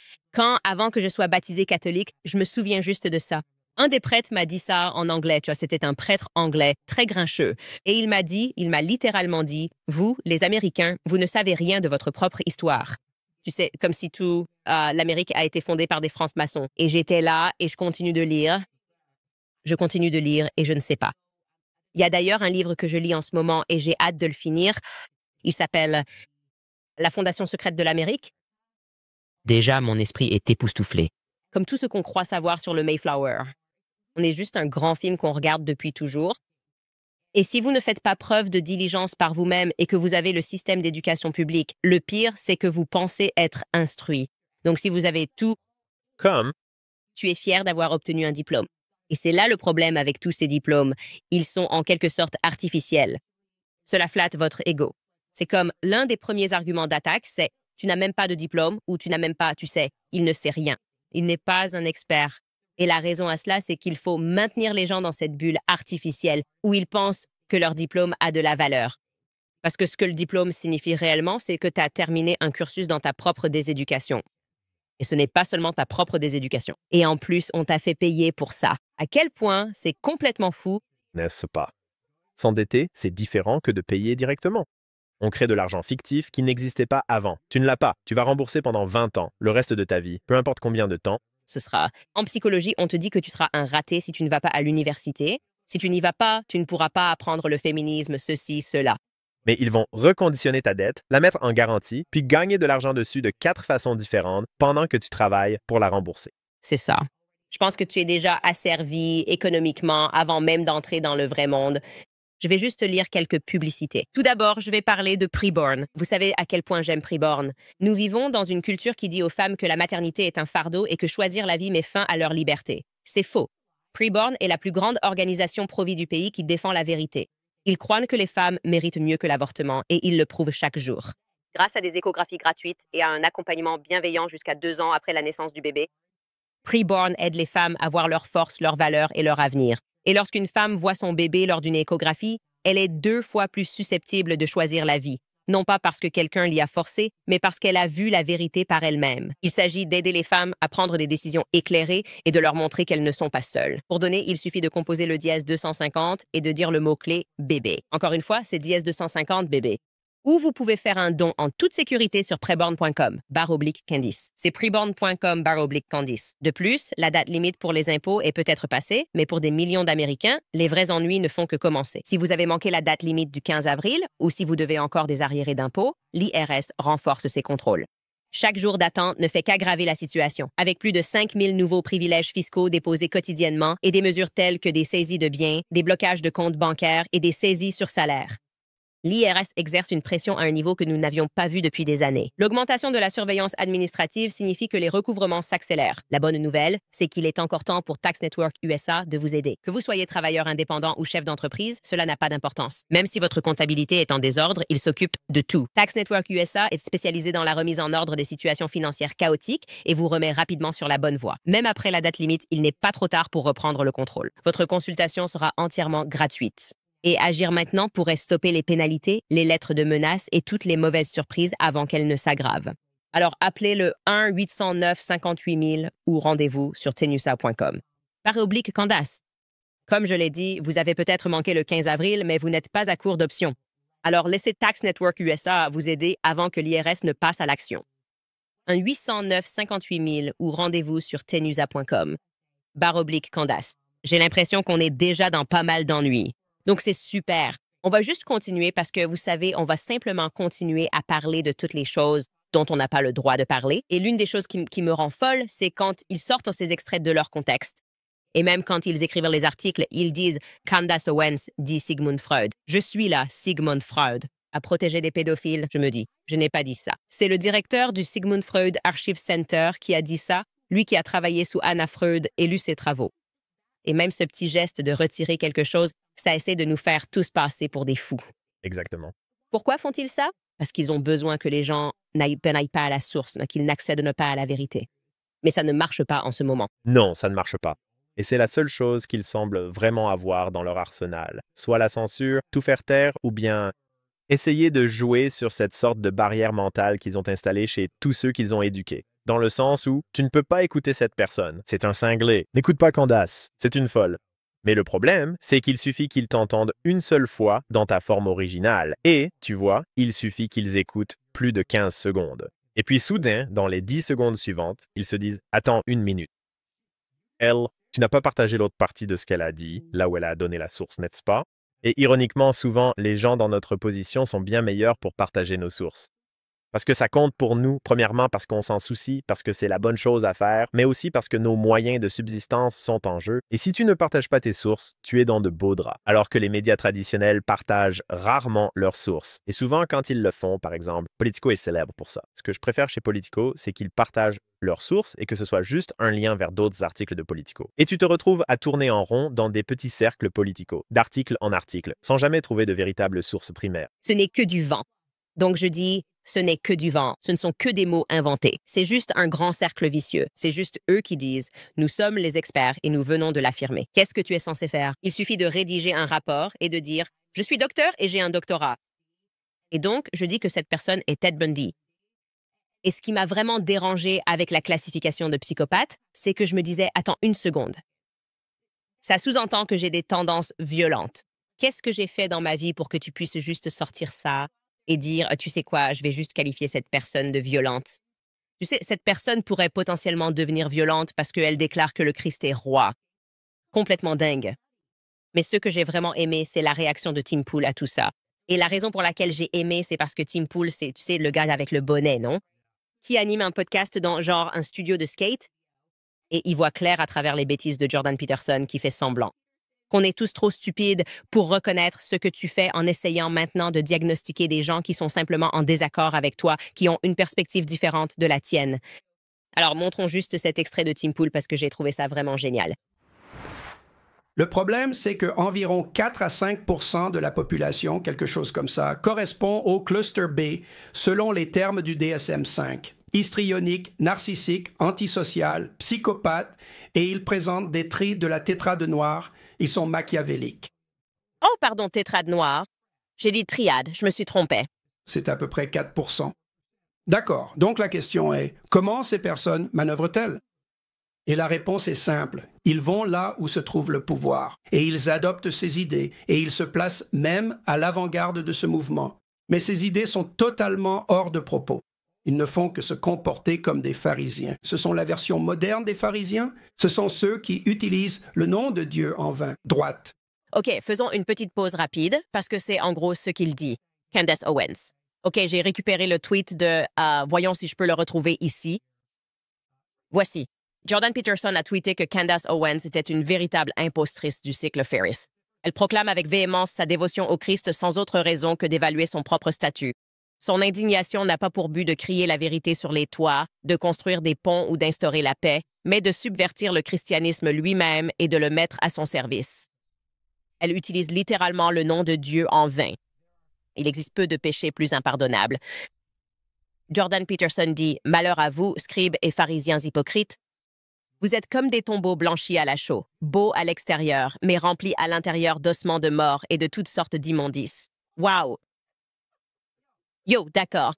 Avant que je sois baptisée catholique, je me souviens juste de ça. Un des prêtres m'a dit ça en anglais, c'était un prêtre anglais, très grincheux. Et il m'a littéralement dit, vous, les Américains, vous ne savez rien de votre propre histoire. Tu sais, comme si l'Amérique a été fondée par des francs-maçons. Et j'étais là et je continue de lire. Je continue de lire et je ne sais pas. Il y a d'ailleurs un livre que je lis en ce moment et j'ai hâte de le finir. Il s'appelle La Fondation secrète de l'Amérique. Déjà, mon esprit est époustouflé. Comme tout ce qu'on croit savoir sur le Mayflower. On est juste un grand film qu'on regarde depuis toujours. Et si vous ne faites pas preuve de diligence par vous-même et que vous avez le système d'éducation publique, le pire, c'est que vous pensez être instruit. Donc si vous avez tout, Comme... tu es fier d'avoir obtenu un diplôme. Et c'est là le problème avec tous ces diplômes. Ils sont en quelque sorte artificiels. Cela flatte votre ego. C'est comme l'un des premiers arguments d'attaque, c'est « tu n'as même pas de diplôme » ou « tu n'as même pas, tu sais, il ne sait rien. Il n'est pas un expert. » Et la raison à cela, c'est qu'il faut maintenir les gens dans cette bulle artificielle où ils pensent que leur diplôme a de la valeur. Parce que ce que le diplôme signifie réellement, c'est que tu as terminé un cursus dans ta propre déséducation. Et ce n'est pas seulement ta propre déséducation. Et en plus, on t'a fait payer pour ça. À quel point c'est complètement fou. N'est-ce pas? S'endetter, c'est différent que de payer directement. On crée de l'argent fictif qui n'existait pas avant. Tu ne l'as pas. Tu vas rembourser pendant 20 ans, le reste de ta vie, peu importe combien de temps. Ce sera. En psychologie, on te dit que tu seras un raté si tu ne vas pas à l'université. Si tu n'y vas pas, tu ne pourras pas apprendre le féminisme, ceci, cela. Mais ils vont reconditionner ta dette, la mettre en garantie, puis gagner de l'argent dessus de 4 façons différentes pendant que tu travailles pour la rembourser. C'est ça. Je pense que tu es déjà asservi économiquement avant même d'entrer dans le vrai monde. Je vais juste lire quelques publicités. Tout d'abord, je vais parler de Preborn. Vous savez à quel point j'aime Preborn. Nous vivons dans une culture qui dit aux femmes que la maternité est un fardeau et que choisir la vie met fin à leur liberté. C'est faux. Preborn est la plus grande organisation pro-vie du pays qui défend la vérité. Ils croient que les femmes méritent mieux que l'avortement et ils le prouvent chaque jour. Grâce à des échographies gratuites et à un accompagnement bienveillant jusqu'à 2 ans après la naissance du bébé, Preborn aide les femmes à voir leur force, leur valeur et leur avenir. Et lorsqu'une femme voit son bébé lors d'une échographie, elle est 2 fois plus susceptible de choisir la vie. Non pas parce que quelqu'un l'y a forcé, mais parce qu'elle a vu la vérité par elle-même. Il s'agit d'aider les femmes à prendre des décisions éclairées et de leur montrer qu'elles ne sont pas seules. Pour donner, il suffit de composer le dièse 250 et de dire le mot-clé « bébé ». Encore une fois, c'est dièse 250 bébé. Ou vous pouvez faire un don en toute sécurité sur preborn.com/Candice. C'est preborn.com/Candice. De plus, la date limite pour les impôts est peut-être passée, mais pour des millions d'Américains, les vrais ennuis ne font que commencer. Si vous avez manqué la date limite du 15 avril ou si vous devez encore des arriérés d'impôts, l'IRS renforce ses contrôles. Chaque jour d'attente ne fait qu'aggraver la situation, avec plus de 5000 nouveaux privilèges fiscaux déposés quotidiennement et des mesures telles que des saisies de biens, des blocages de comptes bancaires et des saisies sur salaire. L'IRS exerce une pression à un niveau que nous n'avions pas vu depuis des années. L'augmentation de la surveillance administrative signifie que les recouvrements s'accélèrent. La bonne nouvelle, c'est qu'il est encore temps pour Tax Network USA de vous aider. Que vous soyez travailleur indépendant ou chef d'entreprise, cela n'a pas d'importance. Même si votre comptabilité est en désordre, il s'occupe de tout. Tax Network USA est spécialisé dans la remise en ordre des situations financières chaotiques et vous remet rapidement sur la bonne voie. Même après la date limite, il n'est pas trop tard pour reprendre le contrôle. Votre consultation sera entièrement gratuite. Et agir maintenant pourrait stopper les pénalités, les lettres de menace et toutes les mauvaises surprises avant qu'elles ne s'aggravent. Alors appelez le 1-809-58 000 ou rendez-vous sur tnusa.com. / Candace. Comme je l'ai dit, vous avez peut-être manqué le 15 avril, mais vous n'êtes pas à court d'options. Alors laissez Tax Network USA vous aider avant que l'IRS ne passe à l'action. 1-809-58 000 ou rendez-vous sur tnusa.com. / Candace. J'ai l'impression qu'on est déjà dans pas mal d'ennuis. Donc c'est super. On va juste continuer parce que, vous savez, on va simplement continuer à parler de toutes les choses dont on n'a pas le droit de parler. Et l'une des choses qui me rend folle, c'est quand ils sortent ces extraits de leur contexte. Et même quand ils écrivent les articles, ils disent « Candace Owens dit Sigmund Freud ». Je suis là, Sigmund Freud, à protéger des pédophiles, je me dis. Je n'ai pas dit ça. C'est le directeur du Sigmund Freud Archive Center qui a dit ça, lui qui a travaillé sous Anna Freud et lu ses travaux. Et même ce petit geste de retirer quelque chose, ça essaie de nous faire tous passer pour des fous. Exactement. Pourquoi font-ils ça? Parce qu'ils ont besoin que les gens n'aillent pas à la source, qu'ils n'accèdent pas à la vérité. Mais ça ne marche pas en ce moment. Non, ça ne marche pas. Et c'est la seule chose qu'ils semblent vraiment avoir dans leur arsenal. Soit la censure, tout faire taire, ou bien essayer de jouer sur cette sorte de barrière mentale qu'ils ont installée chez tous ceux qu'ils ont éduqués. Dans le sens où tu ne peux pas écouter cette personne. C'est un cinglé. N'écoute pas Candace. C'est une folle. Mais le problème, c'est qu'il suffit qu'ils t'entendent une seule fois dans ta forme originale. Et, tu vois, il suffit qu'ils écoutent plus de 15 secondes. Et puis soudain, dans les 10 secondes suivantes, ils se disent « Attends une minute. Elle, tu n'as pas partagé l'autre partie de ce qu'elle a dit, là où elle a donné la source, n'est-ce pas? » Et ironiquement, souvent, les gens dans notre position sont bien meilleurs pour partager nos sources. Parce que ça compte pour nous, premièrement parce qu'on s'en soucie, parce que c'est la bonne chose à faire, mais aussi parce que nos moyens de subsistance sont en jeu. Et si tu ne partages pas tes sources, tu es dans de beaux draps. Alors que les médias traditionnels partagent rarement leurs sources. Et souvent, quand ils le font, par exemple, Politico est célèbre pour ça. Ce que je préfère chez Politico, c'est qu'ils partagent leurs sources et que ce soit juste un lien vers d'autres articles de Politico. Et tu te retrouves à tourner en rond dans des petits cercles Politico, d'article en article, sans jamais trouver de véritables sources primaires. Ce n'est que du vent. Donc je dis, ce n'est que du vent. Ce ne sont que des mots inventés. C'est juste un grand cercle vicieux. C'est juste eux qui disent « Nous sommes les experts et nous venons de l'affirmer ». Qu'est-ce que tu es censé faire? Il suffit de rédiger un rapport et de dire « Je suis docteur et j'ai un doctorat ». Et donc, je dis que cette personne est Ted Bundy. Et ce qui m'a vraiment dérangé avec la classification de psychopathe, c'est que je me disais « Attends une seconde ». Ça sous-entend que j'ai des tendances violentes. Qu'est-ce que j'ai fait dans ma vie pour que tu puisses juste sortir ça et dire, tu sais quoi, je vais juste qualifier cette personne de violente. Tu sais, cette personne pourrait potentiellement devenir violente parce qu'elle déclare que le Christ est roi. Complètement dingue. Mais ce que j'ai vraiment aimé, c'est la réaction de Tim Pool à tout ça. Et la raison pour laquelle j'ai aimé, c'est parce que Tim Pool, c'est, tu sais, le gars avec le bonnet, non? Qui anime un podcast dans genre un studio de skate et il voit clair à travers les bêtises de Jordan Peterson qui fait semblant. Qu'on est tous trop stupides pour reconnaître ce que tu fais en essayant maintenant de diagnostiquer des gens qui sont simplement en désaccord avec toi, qui ont une perspective différente de la tienne. Alors, montrons juste cet extrait de Tim Pool parce que j'ai trouvé ça vraiment génial. Le problème, c'est qu'environ 4 à 5 % de la population, quelque chose comme ça, correspond au cluster B selon les termes du DSM-5. Histrionique, narcissique, antisocial, psychopathe, et ils présentent des traits de la tétrade noire. Ils sont machiavéliques. Oh, pardon, tétrade noire. J'ai dit triade, je me suis trompée. C'est à peu près 4 %. D'accord, donc la question est, comment ces personnes manœuvrent-elles? Et la réponse est simple. Ils vont là où se trouve le pouvoir, et ils adoptent ces idées, et ils se placent même à l'avant-garde de ce mouvement. Mais ces idées sont totalement hors de propos. Ils ne font que se comporter comme des pharisiens. Ce sont la version moderne des pharisiens. Ce sont ceux qui utilisent le nom de Dieu en vain. Droite. OK, faisons une petite pause rapide, parce que c'est en gros ce qu'il dit. Candace Owens. OK, j'ai récupéré le tweet de « Voyons si je peux le retrouver ici. » Voici. Jordan Peterson a tweeté que Candace Owens était une véritable impostrice du cycle Ferris. Elle proclame avec véhémence sa dévotion au Christ sans autre raison que d'évaluer son propre statut. Son indignation n'a pas pour but de crier la vérité sur les toits, de construire des ponts ou d'instaurer la paix, mais de subvertir le christianisme lui-même et de le mettre à son service. Elle utilise littéralement le nom de Dieu en vain. Il existe peu de péchés plus impardonnables. Jordan Peterson dit « Malheur à vous, scribes et pharisiens hypocrites ». Vous êtes comme des tombeaux blanchis à la chaux, beaux à l'extérieur, mais remplis à l'intérieur d'ossements de mort et de toutes sortes d'immondices. Waouh! Yo, d'accord.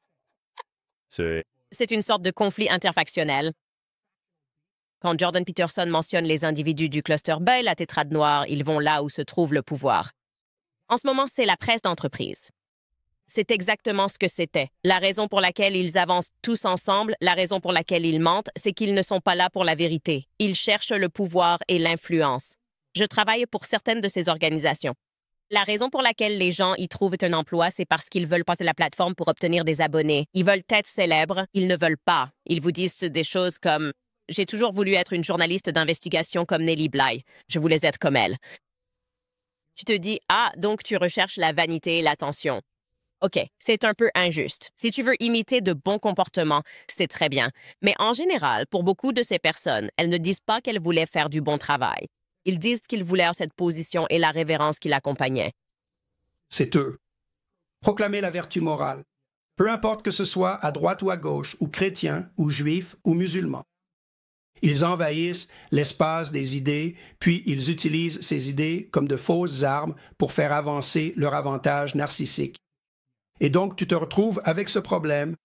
C'est C'est une sorte de conflit interfactionnel. Quand Jordan Peterson mentionne les individus du cluster B, la tétrade noire, ils vont là où se trouve le pouvoir. En ce moment, c'est la presse d'entreprise. C'est exactement ce que c'était. La raison pour laquelle ils avancent tous ensemble, la raison pour laquelle ils mentent, c'est qu'ils ne sont pas là pour la vérité. Ils cherchent le pouvoir et l'influence. Je travaille pour certaines de ces organisations. La raison pour laquelle les gens y trouvent un emploi, c'est parce qu'ils veulent passer la plateforme pour obtenir des abonnés. Ils veulent être célèbres, ils ne veulent pas. Ils vous disent des choses comme « J'ai toujours voulu être une journaliste d'investigation comme Nellie Bly. Je voulais être comme elle. » Tu te dis « Ah, donc tu recherches la vanité et l'attention. » OK, c'est un peu injuste. Si tu veux imiter de bons comportements, c'est très bien. Mais en général, pour beaucoup de ces personnes, elles ne disent pas qu'elles voulaient faire du bon travail. Ils disent qu'ils voulaient cette position et la révérence qui l'accompagnait. C'est eux. Proclamer la vertu morale. Peu importe que ce soit à droite ou à gauche, ou chrétien, ou juif, ou musulman. Ils envahissent l'espace des idées, puis ils utilisent ces idées comme de fausses armes pour faire avancer leur avantage narcissique. Et donc, tu te retrouves avec ce problème,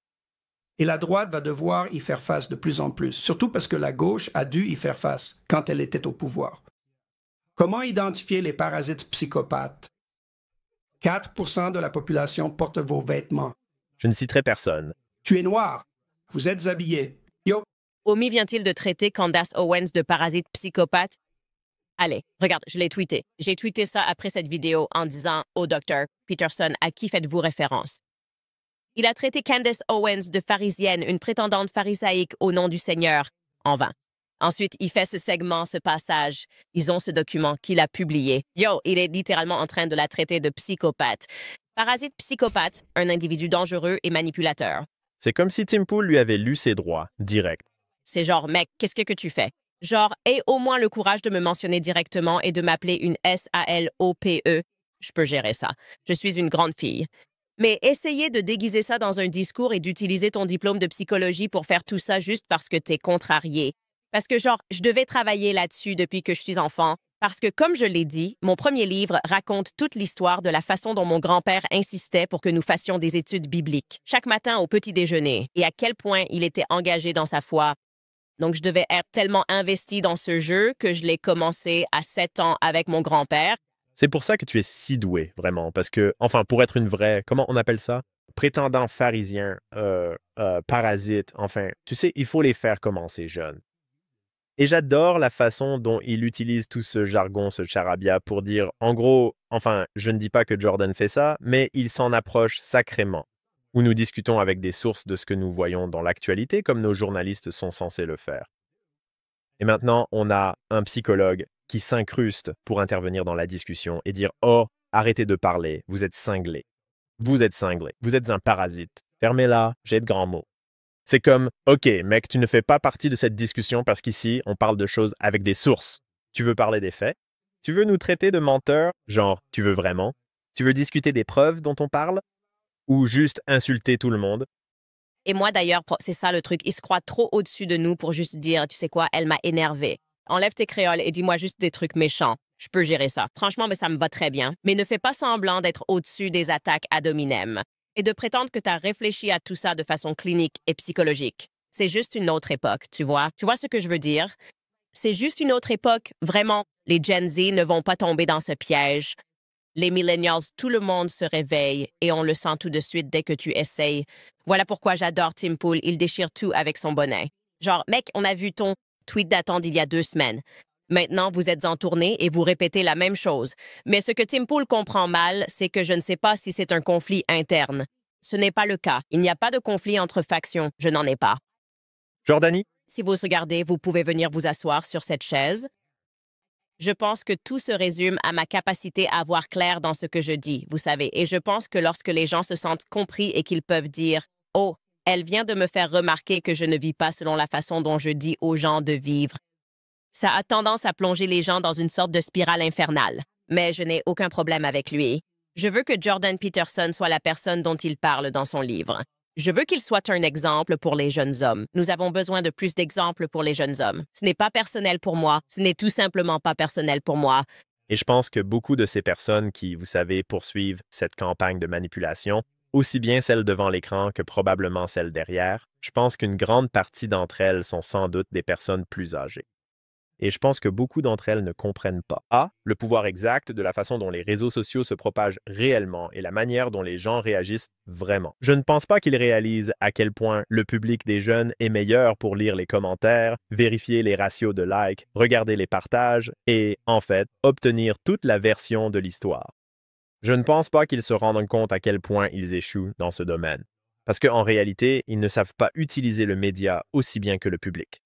et la droite va devoir y faire face de plus en plus, surtout parce que la gauche a dû y faire face quand elle était au pouvoir. Comment identifier les parasites psychopathes? 4% de la population porte vos vêtements. Je ne citerai personne. Tu es noir. Vous êtes habillé. Yo! Omi vient-il de traiter Candace Owens de parasite psychopathe? Allez, regarde, je l'ai tweeté. J'ai tweeté ça après cette vidéo en disant au docteur Peterson à qui faites-vous référence. Il a traité Candace Owens de pharisienne, une prétendante pharisaïque au nom du Seigneur, en vain. Ensuite, il fait ce segment, ce passage. Ils ont ce document qu'il a publié. Yo, il est littéralement en train de la traiter de psychopathe. Parasite psychopathe, un individu dangereux et manipulateur. C'est comme si Tim Pool lui avait lu ses droits, direct. C'est genre, mec, qu'est-ce que tu fais? Genre, aie au moins le courage de me mentionner directement et de m'appeler une SALOPE. Je peux gérer ça. Je suis une grande fille. Mais essayer de déguiser ça dans un discours et d'utiliser ton diplôme de psychologie pour faire tout ça juste parce que t'es contrarié. Parce que genre, je devais travailler là-dessus depuis que je suis enfant. Parce que, comme je l'ai dit, mon premier livre raconte toute l'histoire de la façon dont mon grand-père insistait pour que nous fassions des études bibliques, chaque matin au petit déjeuner, et à quel point il était engagé dans sa foi. Donc, je devais être tellement investi dans ce jeu que je l'ai commencé à 7 ans avec mon grand-père. C'est pour ça que tu es si doué, vraiment, parce que, enfin, pour être une vraie, comment on appelle ça? Prétendant pharisien, parasite, enfin, tu sais, il faut les faire commencer jeunes. Et j'adore la façon dont il utilise tout ce jargon, ce charabia, pour dire, en gros, enfin, je ne dis pas que Jordan fait ça, mais il s'en approche sacrément, où nous discutons avec des sources de ce que nous voyons dans l'actualité, comme nos journalistes sont censés le faire. Et maintenant, on a un psychologue qui s'incruste pour intervenir dans la discussion et dire « Oh, arrêtez de parler, vous êtes cinglé. Vous êtes cinglé, vous êtes un parasite. Fermez-la, j'ai de grands mots. » C'est comme « Ok, mec, tu ne fais pas partie de cette discussion parce qu'ici, on parle de choses avec des sources. Tu veux parler des faits? Tu veux nous traiter de menteurs? Genre, tu veux vraiment? Tu veux discuter des preuves dont on parle? Ou juste insulter tout le monde? » Et moi, d'ailleurs, c'est ça le truc. Il se croit trop au-dessus de nous pour juste dire, tu sais quoi, elle m'a énervé. Enlève tes créoles et dis-moi juste des trucs méchants. Je peux gérer ça. Franchement, mais ça me va très bien. Mais ne fais pas semblant d'être au-dessus des attaques ad hominem et de prétendre que tu as réfléchi à tout ça de façon clinique et psychologique. C'est juste une autre époque, tu vois? Tu vois ce que je veux dire? C'est juste une autre époque. Vraiment, les Gen Z ne vont pas tomber dans ce piège. Les millennials, tout le monde se réveille et on le sent tout de suite dès que tu essayes. Voilà pourquoi j'adore Tim Pool, il déchire tout avec son bonnet. Genre, mec, on a vu ton tweet datant d'il y a 2 semaines. Maintenant, vous êtes en tournée et vous répétez la même chose. Mais ce que Tim Pool comprend mal, c'est que je ne sais pas si c'est un conflit interne. Ce n'est pas le cas. Il n'y a pas de conflit entre factions. Je n'en ai pas. Jordanie? Si vous regardez, vous pouvez venir vous asseoir sur cette chaise. Je pense que tout se résume à ma capacité à voir clair dans ce que je dis, vous savez. Et je pense que lorsque les gens se sentent compris et qu'ils peuvent dire « Oh, elle vient de me faire remarquer que je ne vis pas selon la façon dont je dis aux gens de vivre », ça a tendance à plonger les gens dans une sorte de spirale infernale. Mais je n'ai aucun problème avec lui. Je veux que Jordan Peterson soit la personne dont il parle dans son livre. Je veux qu'il soit un exemple pour les jeunes hommes. Nous avons besoin de plus d'exemples pour les jeunes hommes. Ce n'est pas personnel pour moi. Ce n'est tout simplement pas personnel pour moi. Et je pense que beaucoup de ces personnes qui, vous savez, poursuivent cette campagne de manipulation, aussi bien celles devant l'écran que probablement celles derrière, je pense qu'une grande partie d'entre elles sont sans doute des personnes plus âgées. Et je pense que beaucoup d'entre elles ne comprennent pas A, le pouvoir exact de la façon dont les réseaux sociaux se propagent réellement et la manière dont les gens réagissent vraiment. Je ne pense pas qu'ils réalisent à quel point le public des jeunes est meilleur pour lire les commentaires, vérifier les ratios de likes, regarder les partages et, en fait, obtenir toute la version de l'histoire. Je ne pense pas qu'ils se rendent compte à quel point ils échouent dans ce domaine. Parce qu'en réalité, ils ne savent pas utiliser le média aussi bien que le public.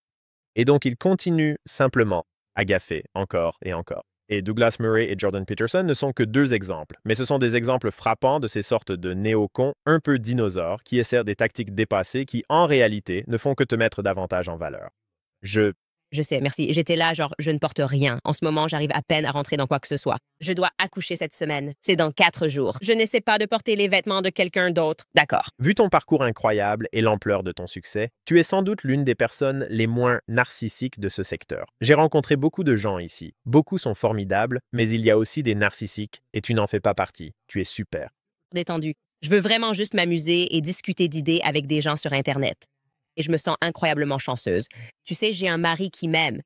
Et donc, ils continuent simplement à gaffer encore et encore. Et Douglas Murray et Jordan Peterson ne sont que deux exemples, mais ce sont des exemples frappants de ces sortes de néocons un peu dinosaures qui essaient des tactiques dépassées qui, en réalité, ne font que te mettre davantage en valeur. Je sais, merci. J'étais là, genre, je ne porte rien. En ce moment, j'arrive à peine à rentrer dans quoi que ce soit. Je dois accoucher cette semaine. C'est dans 4 jours. Je n'essaie pas de porter les vêtements de quelqu'un d'autre. D'accord. Vu ton parcours incroyable et l'ampleur de ton succès, tu es sans doute l'une des personnes les moins narcissiques de ce secteur. J'ai rencontré beaucoup de gens ici. Beaucoup sont formidables, mais il y a aussi des narcissiques et tu n'en fais pas partie. Tu es super. Détendu. Je veux vraiment juste m'amuser et discuter d'idées avec des gens sur Internet. Et je me sens incroyablement chanceuse. Tu sais, j'ai un mari qui m'aime.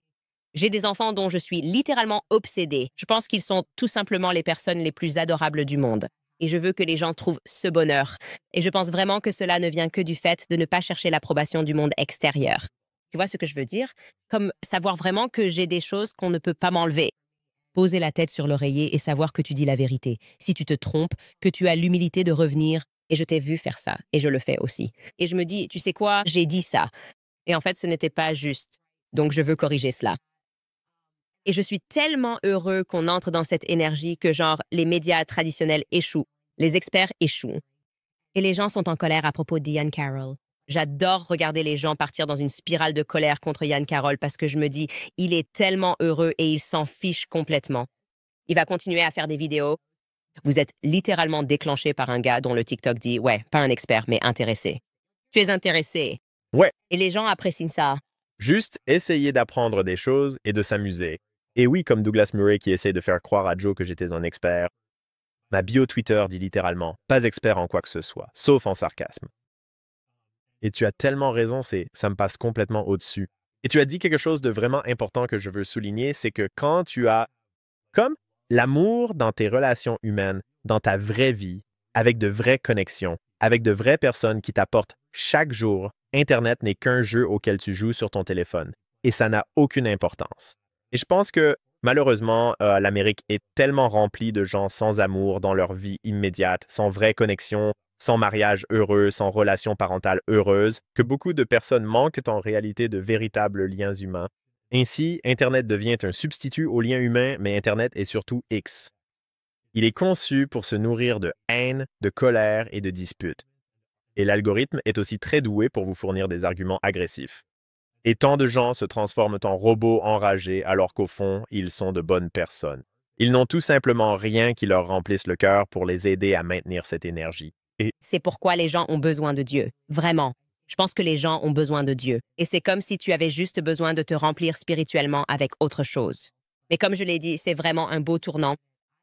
J'ai des enfants dont je suis littéralement obsédée. Je pense qu'ils sont tout simplement les personnes les plus adorables du monde. Et je veux que les gens trouvent ce bonheur. Et je pense vraiment que cela ne vient que du fait de ne pas chercher l'approbation du monde extérieur. Tu vois ce que je veux dire? Comme savoir vraiment que j'ai des choses qu'on ne peut pas m'enlever. Poser la tête sur l'oreiller et savoir que tu dis la vérité. Si tu te trompes, que tu as l'humilité de revenir. Et je t'ai vu faire ça, et je le fais aussi. Et je me dis, tu sais quoi, j'ai dit ça. Et en fait, ce n'était pas juste. Donc, je veux corriger cela. Et je suis tellement heureux qu'on entre dans cette énergie que, genre, les médias traditionnels échouent, les experts échouent. Et les gens sont en colère à propos d'Ian Carroll. J'adore regarder les gens partir dans une spirale de colère contre Ian Carroll parce que je me dis, il est tellement heureux et il s'en fiche complètement. Il va continuer à faire des vidéos. Vous êtes littéralement déclenché par un gars dont le TikTok dit « Ouais, pas un expert, mais intéressé. » Tu es intéressé. Ouais. Et les gens apprécient ça. Juste essayer d'apprendre des choses et de s'amuser. Et oui, comme Douglas Murray qui essaie de faire croire à Joe que j'étais un expert. Ma bio Twitter dit littéralement « Pas expert en quoi que ce soit, sauf en sarcasme. » Et tu as tellement raison, ça me passe complètement au-dessus. Et tu as dit quelque chose de vraiment important que je veux souligner, c'est que quand tu as, comme l'amour dans tes relations humaines, dans ta vraie vie, avec de vraies connexions, avec de vraies personnes qui t'apportent chaque jour, Internet n'est qu'un jeu auquel tu joues sur ton téléphone. Et ça n'a aucune importance. Et je pense que, malheureusement, l'Amérique est tellement remplie de gens sans amour dans leur vie immédiate, sans vraie connexion, sans mariage heureux, sans relation parentale heureuse, que beaucoup de personnes manquent en réalité de véritables liens humains. Ainsi, Internet devient un substitut aux liens humains, mais Internet est surtout X. Il est conçu pour se nourrir de haine, de colère et de disputes. Et l'algorithme est aussi très doué pour vous fournir des arguments agressifs. Et tant de gens se transforment en robots enragés alors qu'au fond, ils sont de bonnes personnes. Ils n'ont tout simplement rien qui leur remplisse le cœur pour les aider à maintenir cette énergie. C'est pourquoi les gens ont besoin de Dieu. Vraiment. Je pense que les gens ont besoin de Dieu. Et c'est comme si tu avais juste besoin de te remplir spirituellement avec autre chose. Mais comme je l'ai dit, c'est vraiment un beau tournant.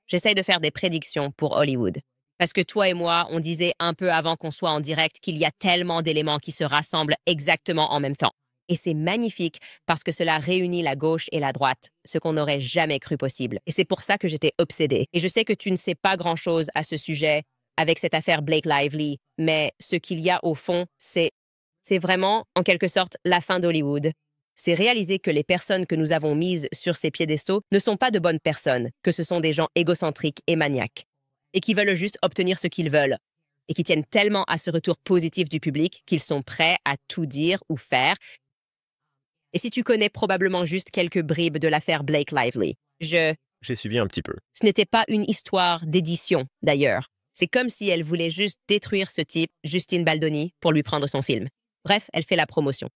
J'essaie de faire des prédictions pour Hollywood. Parce que toi et moi, on disait un peu avant qu'on soit en direct qu'il y a tellement d'éléments qui se rassemblent exactement en même temps. Et c'est magnifique parce que cela réunit la gauche et la droite, ce qu'on n'aurait jamais cru possible. Et c'est pour ça que j'étais obsédée. Et je sais que tu ne sais pas grand-chose à ce sujet avec cette affaire Blake Lively, mais ce qu'il y a au fond, c'est vraiment, en quelque sorte, la fin d'Hollywood. C'est réaliser que les personnes que nous avons mises sur ces piédestaux ne sont pas de bonnes personnes, que ce sont des gens égocentriques et maniaques, et qui veulent juste obtenir ce qu'ils veulent, et qui tiennent tellement à ce retour positif du public qu'ils sont prêts à tout dire ou faire. Et si tu connais probablement juste quelques bribes de l'affaire Blake Lively, J'ai suivi un petit peu. Ce n'était pas une histoire d'édition, d'ailleurs. C'est comme si elle voulait juste détruire ce type, Justine Baldoni, pour lui prendre son film. Bref, elle fait la promotion.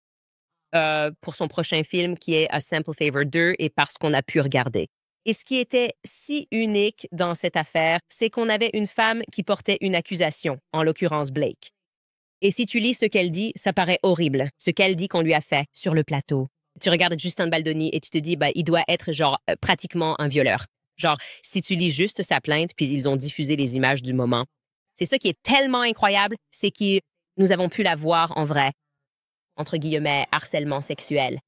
Pour son prochain film qui est A Simple Favor 2 et parce qu'on a pu regarder. Et ce qui était si unique dans cette affaire, c'est qu'on avait une femme qui portait une accusation, en l'occurrence Blake. Et si tu lis ce qu'elle dit, ça paraît horrible, ce qu'elle dit qu'on lui a fait sur le plateau. Tu regardes Justin Baldoni et tu te dis, il doit être pratiquement un violeur. Genre, si tu lis juste sa plainte, puis ils ont diffusé les images du moment. C'est ça qui est tellement incroyable, c'est que nous avons pu la voir en vrai, entre guillemets, harcèlement sexuel.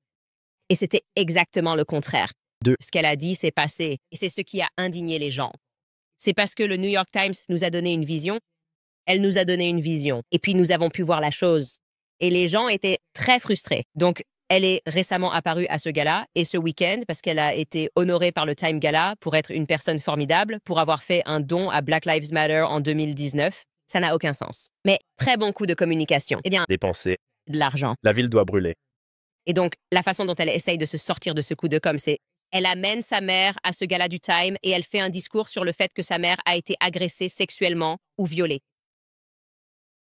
Et c'était exactement le contraire. Ce qu'elle a dit s'est passé, et c'est ce qui a indigné les gens. C'est parce que le New York Times nous a donné une vision, elle nous a donné une vision, et puis nous avons pu voir la chose. Et les gens étaient très frustrés. Donc, elle est récemment apparue à ce gala, et ce week-end, parce qu'elle a été honorée par le Time Gala pour être une personne formidable, pour avoir fait un don à Black Lives Matter en 2019. Ça n'a aucun sens. Mais très bon coup de communication. Eh bien, Dépenser. de l'argent. La ville doit brûler. Et donc, la façon dont elle essaye de se sortir de ce coup de com', c'est elle amène sa mère à ce gala du Time et elle fait un discours sur le fait que sa mère a été agressée sexuellement ou violée.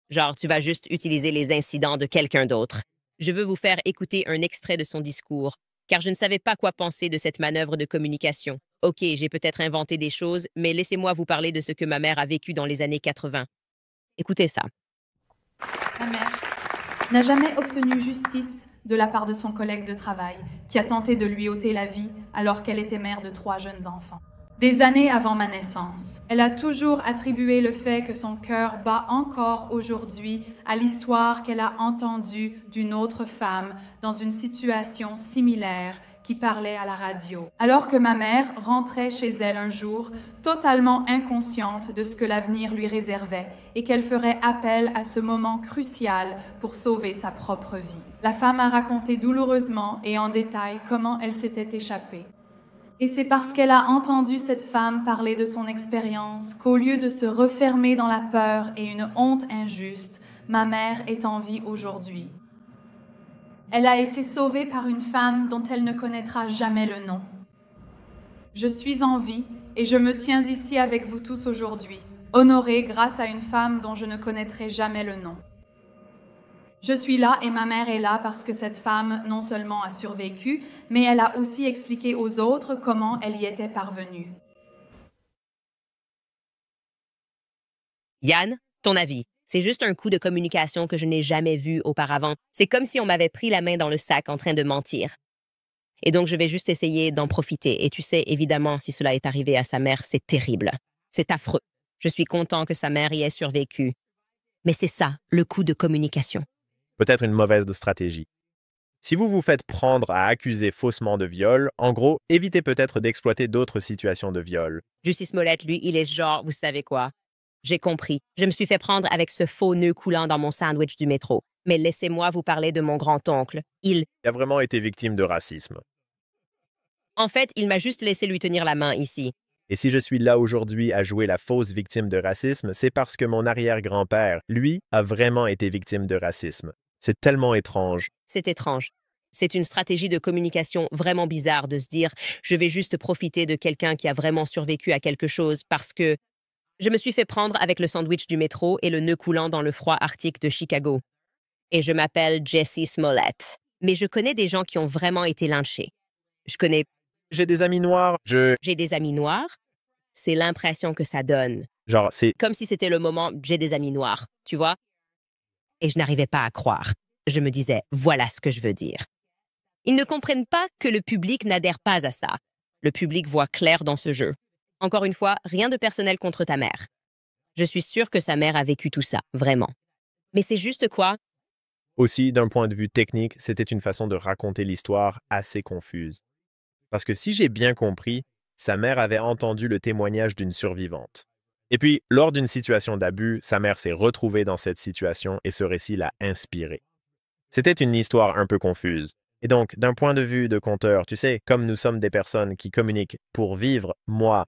Genre, tu vas juste utiliser les incidents de quelqu'un d'autre. Je veux vous faire écouter un extrait de son discours, car je ne savais pas quoi penser de cette manœuvre de communication. OK, j'ai peut-être inventé des choses, mais laissez-moi vous parler de ce que ma mère a vécu dans les années 80. Écoutez ça. Ma mère n'a jamais obtenu justice de la part de son collègue de travail, qui a tenté de lui ôter la vie alors qu'elle était mère de 3 jeunes enfants. Des années avant ma naissance, elle a toujours attribué le fait que son cœur bat encore aujourd'hui à l'histoire qu'elle a entendue d'une autre femme dans une situation similaire qui parlait à la radio. Alors que ma mère rentrait chez elle un jour, totalement inconsciente de ce que l'avenir lui réservait et qu'elle ferait appel à ce moment crucial pour sauver sa propre vie. La femme a raconté douloureusement et en détail comment elle s'était échappée. Et c'est parce qu'elle a entendu cette femme parler de son expérience qu'au lieu de se refermer dans la peur et une honte injuste, ma mère est en vie aujourd'hui. Elle a été sauvée par une femme dont elle ne connaîtra jamais le nom. Je suis en vie et je me tiens ici avec vous tous aujourd'hui, honorée grâce à une femme dont je ne connaîtrai jamais le nom. Je suis là et ma mère est là parce que cette femme non seulement a survécu, mais elle a aussi expliqué aux autres comment elle y était parvenue. Yann, ton avis? C'est juste un coup de communication que je n'ai jamais vu auparavant. C'est comme si on m'avait pris la main dans le sac en train de mentir. Et donc, je vais juste essayer d'en profiter. Et tu sais, évidemment, si cela est arrivé à sa mère, c'est terrible. C'est affreux. Je suis content que sa mère y ait survécu. Mais c'est ça, le coup de communication. Peut-être une mauvaise stratégie. Si vous vous faites prendre à accuser faussement de viol, en gros, évitez peut-être d'exploiter d'autres situations de viol. Jussie Smollett, lui, il est genre, vous savez quoi? J'ai compris. Je me suis fait prendre avec ce faux nœud coulant dans mon sandwich du métro. Mais laissez-moi vous parler de mon grand-oncle. Il a vraiment été victime de racisme. En fait, il m'a juste laissé lui tenir la main ici. Et si je suis là aujourd'hui à jouer la fausse victime de racisme, c'est parce que mon arrière-grand-père, lui, a vraiment été victime de racisme. C'est tellement étrange. C'est étrange. C'est une stratégie de communication vraiment bizarre de se dire « je vais juste profiter de quelqu'un qui a vraiment survécu à quelque chose parce que je me suis fait prendre avec le sandwich du métro et le nœud coulant dans le froid arctique de Chicago. Et je m'appelle Jussie Smollett. Mais je connais des gens qui ont vraiment été lynchés. J'ai des amis noirs, J'ai des amis noirs. C'est l'impression que ça donne. Genre, c'est Comme si c'était le moment « j'ai des amis noirs », tu vois? Et je n'arrivais pas à croire. Je me disais « voilà ce que je veux dire ». Ils ne comprennent pas que le public n'adhère pas à ça. Le public voit clair dans ce jeu. Encore une fois, rien de personnel contre ta mère. Je suis sûre que sa mère a vécu tout ça, vraiment. Mais c'est juste quoi? Aussi, d'un point de vue technique, c'était une façon de raconter l'histoire assez confuse. Parce que si j'ai bien compris, sa mère avait entendu le témoignage d'une survivante. Et puis, lors d'une situation d'abus, sa mère s'est retrouvée dans cette situation et ce récit l'a inspirée. C'était une histoire un peu confuse. Et donc, d'un point de vue de conteur, tu sais, comme nous sommes des personnes qui communiquent pour vivre, moi,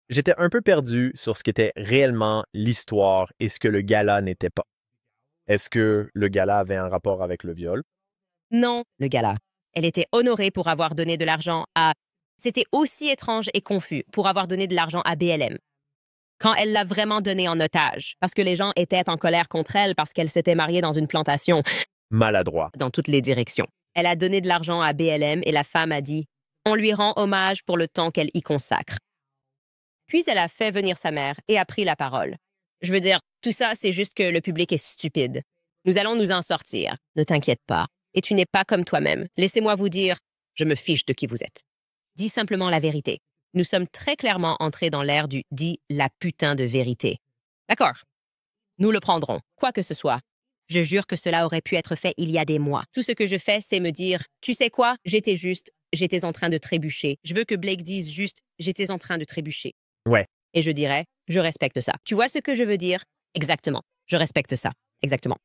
j'étais un peu perdu sur ce qu'était réellement l'histoire et ce que le gala n'était pas. Est-ce que le gala avait un rapport avec le viol? Non, le gala. Elle était honorée pour avoir donné de l'argent à... C'était aussi étrange et confus pour avoir donné de l'argent à BLM. Quand elle l'a vraiment donné en otage, parce que les gens étaient en colère contre elle parce qu'elle s'était mariée dans une plantation. Maladroit. Dans toutes les directions. Elle a donné de l'argent à BLM et la femme a dit « On lui rend hommage pour le temps qu'elle y consacre. » Puis elle a fait venir sa mère et a pris la parole. Je veux dire, tout ça, c'est juste que le public est stupide. Nous allons nous en sortir. Ne t'inquiète pas. Et tu n'es pas comme toi-même. Laissez-moi vous dire, je me fiche de qui vous êtes. Dis simplement la vérité. Nous sommes très clairement entrés dans l'ère du « dis la putain de vérité ». D'accord. Nous le prendrons, quoi que ce soit. Je jure que cela aurait pu être fait il y a des mois. Tout ce que je fais, c'est me dire « Tu sais quoi? J'étais en train de trébucher. Je veux que Blake dise juste « J'étais en train de trébucher ». Ouais. Et je dirais « Je respecte ça ». Tu vois ce que je veux dire? Exactement. Je respecte ça. Exactement.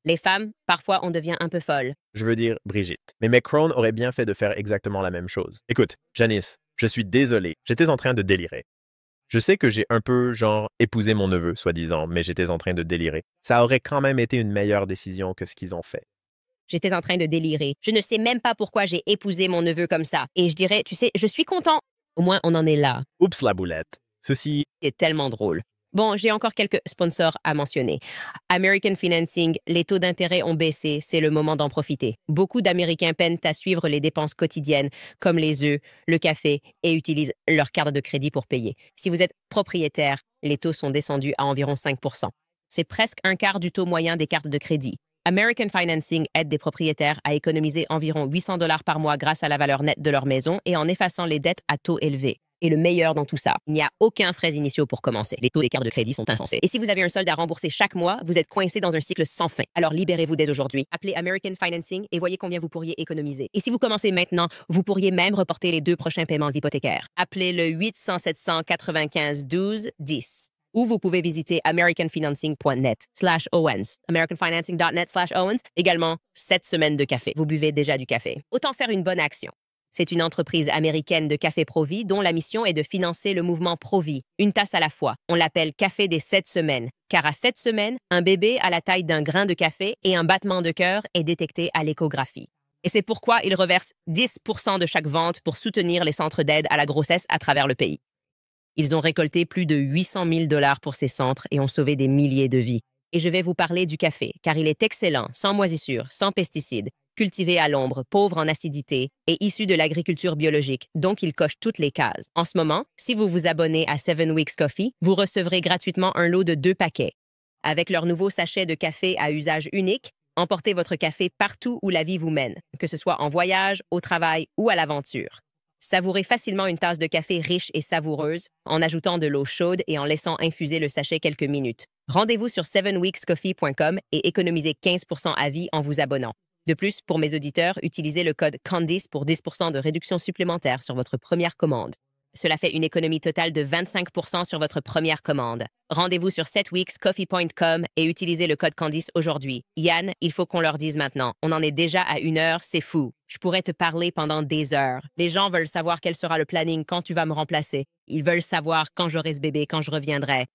Les femmes, parfois, on devient un peu folle. Je veux dire Brigitte. Mais Macron aurait bien fait de faire exactement la même chose. Écoute, Janice, je suis désolé. J'étais en train de délirer. Je sais que j'ai un peu, épousé mon neveu, soi-disant, mais j'étais en train de délirer. Ça aurait quand même été une meilleure décision que ce qu'ils ont fait. J'étais en train de délirer. Je ne sais même pas pourquoi j'ai épousé mon neveu comme ça. Et je dirais, tu sais, je suis content. Au moins, on en est là. Oups la boulette. Ceci C'est tellement drôle. Bon, j'ai encore quelques sponsors à mentionner. American Financing, les taux d'intérêt ont baissé, c'est le moment d'en profiter. Beaucoup d'Américains peinent à suivre les dépenses quotidiennes, comme les œufs, le café, et utilisent leur carte de crédit pour payer. Si vous êtes propriétaire, les taux sont descendus à environ 5%. C'est presque un quart du taux moyen des cartes de crédit. American Financing aide des propriétaires à économiser environ 800 $ par mois grâce à la valeur nette de leur maison et en effaçant les dettes à taux élevés. Et le meilleur dans tout ça, il n'y a aucun frais initiaux pour commencer. Les taux des cartes de crédit sont insensés. Et si vous avez un solde à rembourser chaque mois, vous êtes coincé dans un cycle sans fin. Alors libérez-vous dès aujourd'hui. Appelez American Financing et voyez combien vous pourriez économiser. Et si vous commencez maintenant, vous pourriez même reporter les 2 prochains paiements hypothécaires. Appelez le 800-795-12-10. Ou vous pouvez visiter americanfinancing.net/Owens. americanfinancing.net/Owens. Également, 7 semaines de café. Vous buvez déjà du café. Autant faire une bonne action. C'est une entreprise américaine de café Pro-Vie dont la mission est de financer le mouvement Pro-Vie, une tasse à la fois. On l'appelle Café des 7 semaines, car à 7 semaines, un bébé à la taille d'un grain de café et un battement de cœur est détecté à l'échographie. Et c'est pourquoi ils reversent 10% de chaque vente pour soutenir les centres d'aide à la grossesse à travers le pays. Ils ont récolté plus de 800 000 $ pour ces centres et ont sauvé des milliers de vies. Et je vais vous parler du café, car il est excellent, sans moisissure, sans pesticides, cultivé à l'ombre, pauvre en acidité et issu de l'agriculture biologique, donc il coche toutes les cases. En ce moment, si vous vous abonnez à 7 Weeks Coffee, vous recevrez gratuitement un lot de 2 paquets. Avec leur nouveau sachet de café à usage unique, emportez votre café partout où la vie vous mène, que ce soit en voyage, au travail ou à l'aventure. Savourez facilement une tasse de café riche et savoureuse en ajoutant de l'eau chaude et en laissant infuser le sachet quelques minutes. Rendez-vous sur 7weekscoffee.com et économisez 15% à vie en vous abonnant. De plus, pour mes auditeurs, utilisez le code CANDICE pour 10% de réduction supplémentaire sur votre première commande. Cela fait une économie totale de 25% sur votre première commande. Rendez-vous sur 7weekscoffee.com et utilisez le code CANDICE aujourd'hui. Yann, il faut qu'on leur dise maintenant. On en est déjà à 1 heure, c'est fou. Je pourrais te parler pendant des heures. Les gens veulent savoir quel sera le planning quand tu vas me remplacer. Ils veulent savoir quand j'aurai ce bébé, quand je reviendrai.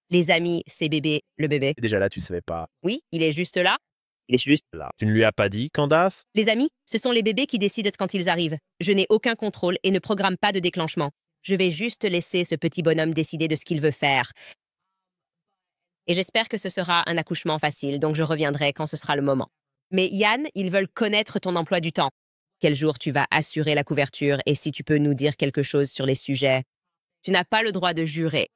Les amis, c'est bébé, le bébé. déjà là, tu savais pas. Oui, il est juste là. Il est juste Là. Tu ne lui as pas dit, Candace? Les amis, ce sont les bébés qui décident quand ils arrivent. Je n'ai aucun contrôle et ne programme pas de déclenchement. Je vais juste laisser ce petit bonhomme décider de ce qu'il veut faire. Et j'espère que ce sera un accouchement facile, donc je reviendrai quand ce sera le moment. Mais Yann, ils veulent connaître ton emploi du temps. Quel jour tu vas assurer la couverture et si tu peux nous dire quelque chose sur les sujets. Tu n'as pas le droit de jurer.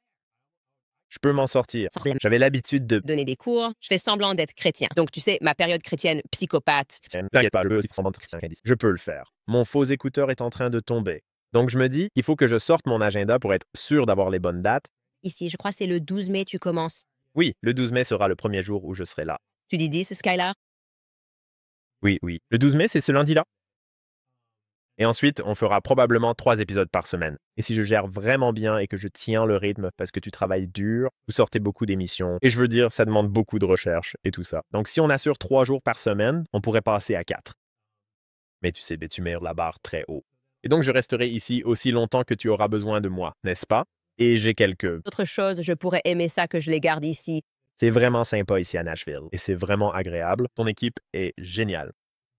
Je peux m'en sortir. Sans problème. J'avais l'habitude de... Donner des cours, je fais semblant d'être chrétien. Donc tu sais, ma période chrétienne psychopathe. T'inquiète pas, je peux le faire. Mon faux écouteur est en train de tomber. Donc je me dis, il faut que je sorte mon agenda pour être sûr d'avoir les bonnes dates. Ici, je crois que c'est le 12 mai tu commences. Oui, le 12 mai sera le premier jour où je serai là. Tu dis 10, Skylar? Oui. Le 12 mai, c'est ce lundi-là. Et ensuite, on fera probablement 3 épisodes par semaine. Et si je gère vraiment bien et que je tiens le rythme parce que tu travailles dur, vous sortez beaucoup d'émissions. Et je veux dire, ça demande beaucoup de recherche et tout ça. Donc si on assure 3 jours par semaine, on pourrait passer à 4. Mais tu sais, tu mets la barre très haut. Et donc je resterai ici aussi longtemps que tu auras besoin de moi, n'est-ce pas? Et j'ai quelques... Autre chose, je pourrais aimer ça que je les garde ici. C'est vraiment sympa ici à Nashville. Et c'est vraiment agréable. Ton équipe est géniale.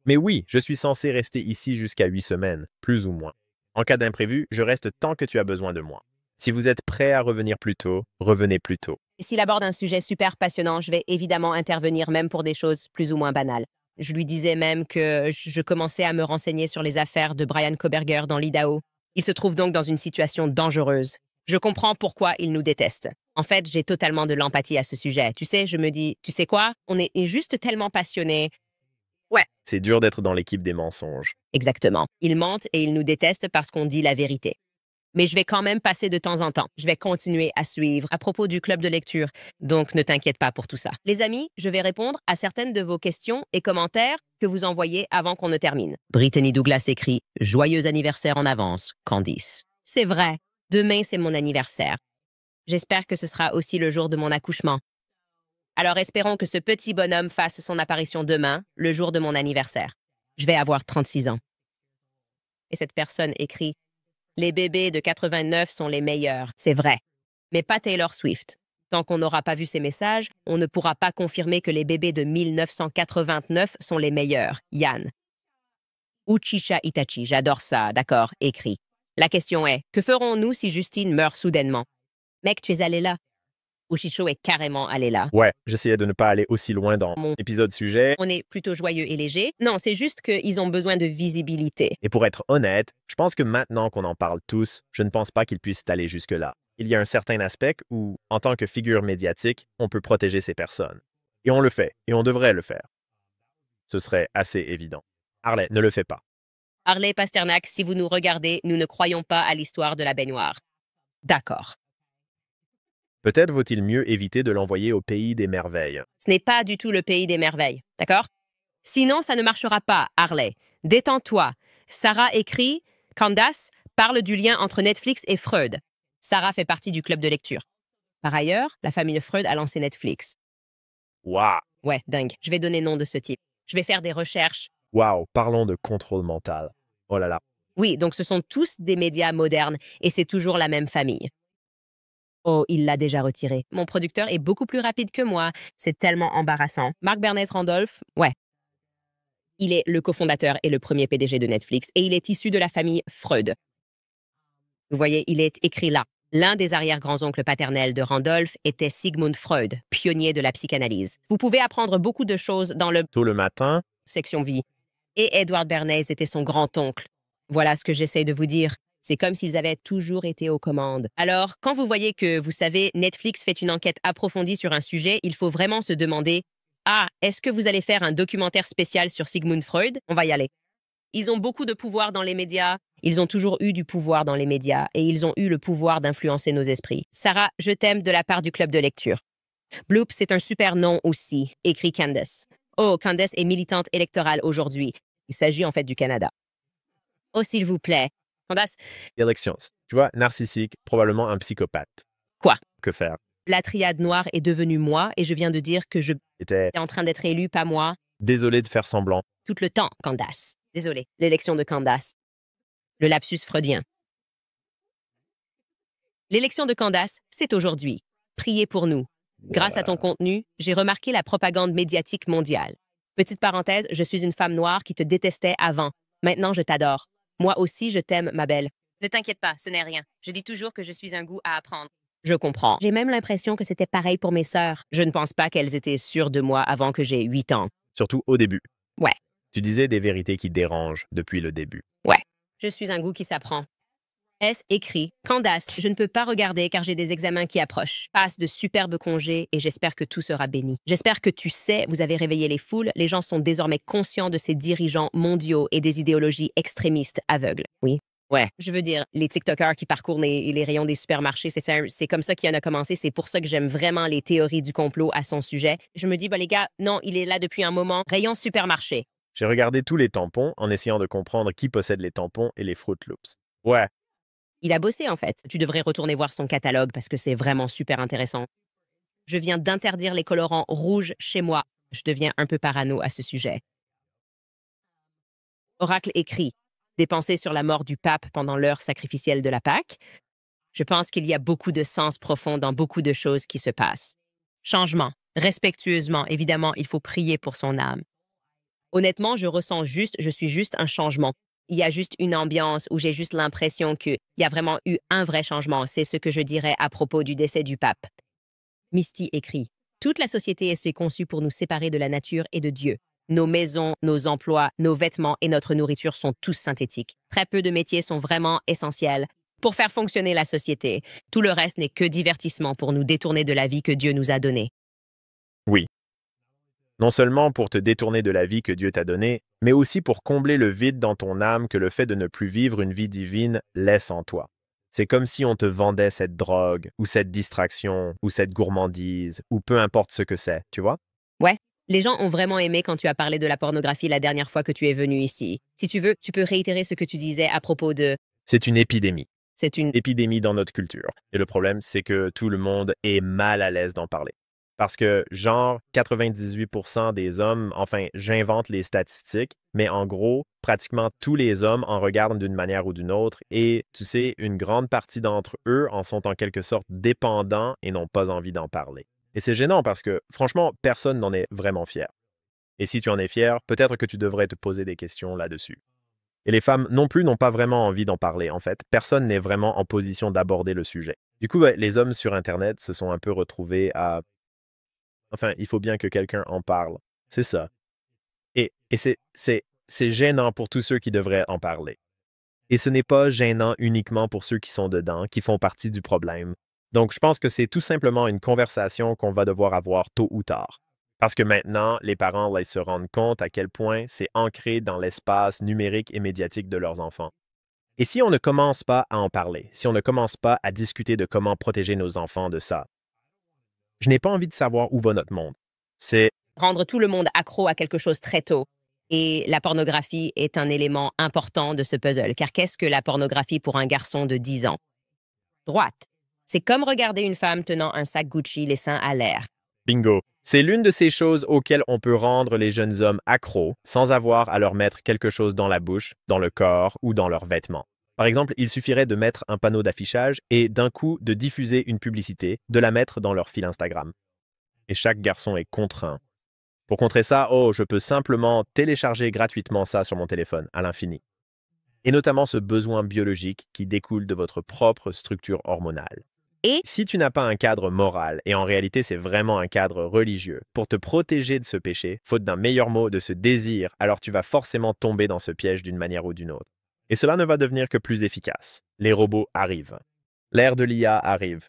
Mais oui, je suis censé rester ici jusqu'à 8 semaines, plus ou moins. En cas d'imprévu, je reste tant que tu as besoin de moi. Si vous êtes prêt à revenir plus tôt, revenez plus tôt. Et s'il aborde un sujet super passionnant, je vais évidemment intervenir même pour des choses plus ou moins banales. Je lui disais même que je commençais à me renseigner sur les affaires de Brian Koberger dans l'Idaho. Il se trouve donc dans une situation dangereuse. Je comprends pourquoi il nous déteste. En fait, j'ai totalement de l'empathie à ce sujet. Tu sais, je me dis, tu sais quoi? On est juste tellement passionnés. Ouais, C'est dur d'être dans l'équipe des mensonges. exactement. Ils mentent et ils nous détestent parce qu'on dit la vérité. Mais je vais quand même passer de temps en temps. Je vais continuer à suivre à propos du club de lecture. Donc, ne t'inquiète pas pour tout ça. Les amis, je vais répondre à certaines de vos questions et commentaires que vous envoyez avant qu'on ne termine. Brittany Douglas écrit « Joyeux anniversaire en avance, Candice ». C'est vrai. Demain, c'est mon anniversaire. J'espère que ce sera aussi le jour de mon accouchement. Alors, espérons que ce petit bonhomme fasse son apparition demain, le jour de mon anniversaire. Je vais avoir 36 ans. Et cette personne écrit les bébés de 89 sont les meilleurs, c'est vrai, mais pas Taylor Swift. Tant qu'on n'aura pas vu ces messages, on ne pourra pas confirmer que les bébés de 1989 sont les meilleurs. Yann. Uchiha Itachi, j'adore ça, d'accord, écrit. La question est, que ferons-nous si Justine meurt soudainement? Mec, tu es allé là. Ushicho est carrément allé là. Ouais, j'essayais de ne pas aller aussi loin dans Mon- l'épisode sujet. On est plutôt joyeux et léger. Non, c'est juste qu'ils ont besoin de visibilité. Et pour être honnête, je pense que maintenant qu'on en parle tous, je ne pense pas qu'ils puissent aller jusque-là. Il y a un certain aspect où, en tant que figure médiatique, on peut protéger ces personnes. Et on le fait, et on devrait le faire. Ce serait assez évident. Harley, ne le fais pas. Harley Pasternak, si vous nous regardez, nous ne croyons pas à l'histoire de la baignoire. D'accord. Peut-être vaut-il mieux éviter de l'envoyer au pays des merveilles. Ce n'est pas du tout le pays des merveilles, d'accord? Sinon, ça ne marchera pas, Harley. Détends-toi. Sarah écrit « Candace parle du lien entre Netflix et Freud. Sarah fait partie du club de lecture. Par ailleurs, la famille Freud a lancé Netflix. Waouh! Ouais, dingue. Je vais donner nom de ce type. Je vais faire des recherches. Waouh! Parlons de contrôle mental. Oh là là. Oui, donc ce sont tous des médias modernes et c'est toujours la même famille. Oh, il l'a déjà retiré. Mon producteur est beaucoup plus rapide que moi. C'est tellement embarrassant. Mark Bernays Randolph, ouais. Il est le cofondateur et le premier PDG de Netflix et il est issu de la famille Freud. Vous voyez, il est écrit là. L'un des arrière-grands-oncles paternels de Randolph était Sigmund Freud, pionnier de la psychanalyse. Vous pouvez apprendre beaucoup de choses dans le Tôt le matin, section vie. Et Edward Bernays était son grand-oncle. Voilà ce que j'essaie de vous dire. C'est comme s'ils avaient toujours été aux commandes. Alors, quand vous voyez que, vous savez, Netflix fait une enquête approfondie sur un sujet, il faut vraiment se demander « Ah, est-ce que vous allez faire un documentaire spécial sur Sigmund Freud? On va y aller. » Ils ont beaucoup de pouvoir dans les médias. Ils ont toujours eu du pouvoir dans les médias et ils ont eu le pouvoir d'influencer nos esprits. Sarah, je t'aime de la part du club de lecture. Bloop, c'est un super nom aussi, écrit Candace. Oh, Candace est militante électorale aujourd'hui. Il s'agit en fait du Canada. Oh, s'il vous plaît. Candace, élections. Tu vois, narcissique, probablement un psychopathe. Quoi? Que faire? la triade noire est devenue moi et je viens de dire que je J'étais suis en train d'être élu, pas moi. désolé de faire semblant. Tout le temps, Candace. Désolé, l'élection de Candace. Le lapsus freudien. L'élection de Candace, c'est aujourd'hui. Priez pour nous. Grâce à ton contenu, j'ai remarqué la propagande médiatique mondiale. Petite parenthèse, je suis une femme noire qui te détestait avant. Maintenant, je t'adore. Moi aussi, je t'aime, ma belle. Ne t'inquiète pas, ce n'est rien. Je dis toujours que je suis un goût à apprendre. Je comprends. J'ai même l'impression que c'était pareil pour mes sœurs. Je ne pense pas qu'elles étaient sûres de moi avant que j'ai 8 ans. Surtout au début. Ouais. Tu disais des vérités qui dérangent depuis le début. Ouais. Je suis un goût qui s'apprend. S écrit « Candace, je ne peux pas regarder car j'ai des examens qui approchent. Passe de superbes congés et j'espère que tout sera béni. J'espère que tu sais, vous avez réveillé les foules, les gens sont désormais conscients de ces dirigeants mondiaux et des idéologies extrémistes aveugles. Oui. Ouais. Je veux dire, les TikTokers qui parcourent les rayons des supermarchés, c'est comme ça qu'il en a commencé. C'est pour ça que j'aime vraiment les théories du complot à son sujet. Je me dis, bah les gars, non, il est là depuis un moment. Rayon supermarché. J'ai regardé tous les tampons en essayant de comprendre qui possède les tampons et les Fruit Loops. Ouais. Il a bossé, en fait. Tu devrais retourner voir son catalogue parce que c'est vraiment super intéressant. Je viens d'interdire les colorants rouges chez moi. Je deviens un peu parano à ce sujet. Oracle écrit « Des pensées sur la mort du pape pendant l'heure sacrificielle de la Pâque. Je pense qu'il y a beaucoup de sens profond dans beaucoup de choses qui se passent. Changement. Respectueusement, évidemment, il faut prier pour son âme. Honnêtement, je suis juste un changement. Il y a juste une ambiance où j'ai juste l'impression qu'il y a vraiment eu un vrai changement. C'est ce que je dirais à propos du décès du pape. Misty écrit « Toute la société est conçue pour nous séparer de la nature et de Dieu. Nos maisons, nos emplois, nos vêtements et notre nourriture sont tous synthétiques. Très peu de métiers sont vraiment essentiels. pour faire fonctionner la société. Tout le reste n'est que divertissement pour nous détourner de la vie que Dieu nous a donnée. Oui. Non seulement pour te détourner de la vie que Dieu t'a donnée, mais aussi pour combler le vide dans ton âme que le fait de ne plus vivre une vie divine laisse en toi. C'est comme si on te vendait cette drogue, ou cette distraction, ou cette gourmandise, ou peu importe ce que c'est, tu vois? Ouais, les gens ont vraiment aimé quand tu as parlé de la pornographie la dernière fois que tu es venu ici. Si tu veux, tu peux réitérer ce que tu disais à propos de... C'est une épidémie. C'est une... Épidémie dans notre culture. Et le problème, c'est que tout le monde est mal à l'aise d'en parler. Parce que, genre, 98% des hommes, enfin, j'invente les statistiques, mais en gros, pratiquement tous les hommes en regardent d'une manière ou d'une autre, et, tu sais, une grande partie d'entre eux en sont en quelque sorte dépendants et n'ont pas envie d'en parler. Et c'est gênant parce que, franchement, personne n'en est vraiment fier. Et si tu en es fier, peut-être que tu devrais te poser des questions là-dessus. Et les femmes non plus n'ont pas vraiment envie d'en parler, en fait. Personne n'est vraiment en position d'aborder le sujet. Du coup, les hommes sur Internet se sont un peu retrouvés à... Enfin, il faut bien que quelqu'un en parle. C'est ça. Et c'est gênant pour tous ceux qui devraient en parler. Et ce n'est pas gênant uniquement pour ceux qui sont dedans, qui font partie du problème. Donc, je pense que c'est tout simplement une conversation qu'on va devoir avoir tôt ou tard. Parce que maintenant, les parents là, ils se rendent compte à quel point c'est ancré dans l'espace numérique et médiatique de leurs enfants. Et si on ne commence pas à en parler, si on ne commence pas à discuter de comment protéger nos enfants de ça, je n'ai pas envie de savoir où va notre monde. C'est Rendre tout le monde accro à quelque chose très tôt. Et la pornographie est un élément important de ce puzzle, car qu'est-ce que la pornographie pour un garçon de 10 ans? Droite. C'est comme regarder une femme tenant un sac Gucci les seins à l'air. bingo. C'est l'une de ces choses auxquelles on peut rendre les jeunes hommes accros sans avoir à leur mettre quelque chose dans la bouche, dans le corps ou dans leurs vêtements. Par exemple, il suffirait de mettre un panneau d'affichage et d'un coup de diffuser une publicité, de la mettre dans leur fil Instagram. Et chaque garçon est contraint. Pour contrer ça, je peux simplement télécharger gratuitement ça sur mon téléphone, à l'infini. Et notamment ce besoin biologique qui découle de votre propre structure hormonale. Et Si tu n'as pas un cadre moral, et en réalité c'est vraiment un cadre religieux, pour te protéger de ce péché, faute d'un meilleur mot, de ce désir, alors tu vas forcément tomber dans ce piège d'une manière ou d'une autre. Et cela ne va devenir que plus efficace. Les robots arrivent. L'ère de l'IA arrive.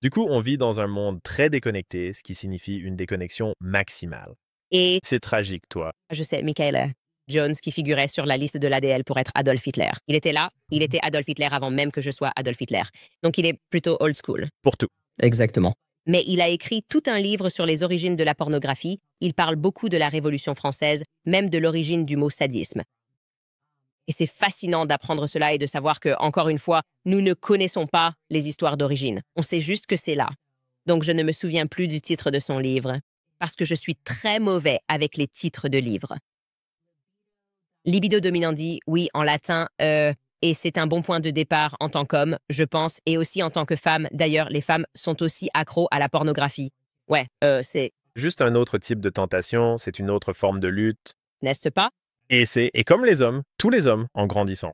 Du coup, on vit dans un monde très déconnecté, ce qui signifie une déconnexion maximale. Et C'est tragique, toi. je sais, Michaela Jones, qui figurait sur la liste de l'ADL pour être Adolf Hitler. Il était là, il était Adolf Hitler avant même que je sois Adolf Hitler. Donc il est plutôt old school. Pour tout. Exactement. Mais il a écrit tout un livre sur les origines de la pornographie. Il parle beaucoup de la Révolution française, même de l'origine du mot sadisme. Et c'est fascinant d'apprendre cela et de savoir que, encore une fois, nous ne connaissons pas les histoires d'origine. On sait juste que c'est là. Donc je ne me souviens plus du titre de son livre, parce que je suis très mauvais avec les titres de livres. Libido dominandi, oui, en latin, et c'est un bon point de départ en tant qu'homme, je pense, et aussi en tant que femme. D'ailleurs, les femmes sont aussi accros à la pornographie. Ouais, c'est... Juste un autre type de tentation, c'est une autre forme de lutte. N'est-ce pas? Et comme les hommes, tous les hommes, en grandissant.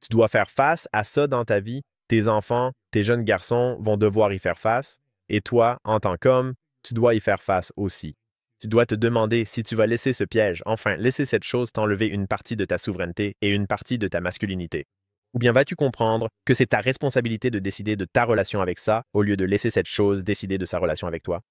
Tu dois faire face à ça dans ta vie. Tes enfants, tes jeunes garçons vont devoir y faire face. Et toi, en tant qu'homme, tu dois y faire face aussi. Tu dois te demander si tu vas laisser ce piège, enfin, laisser cette chose t'enlever une partie de ta souveraineté et une partie de ta masculinité. Ou bien vas-tu comprendre que c'est ta responsabilité de décider de ta relation avec ça au lieu de laisser cette chose décider de sa relation avec toi?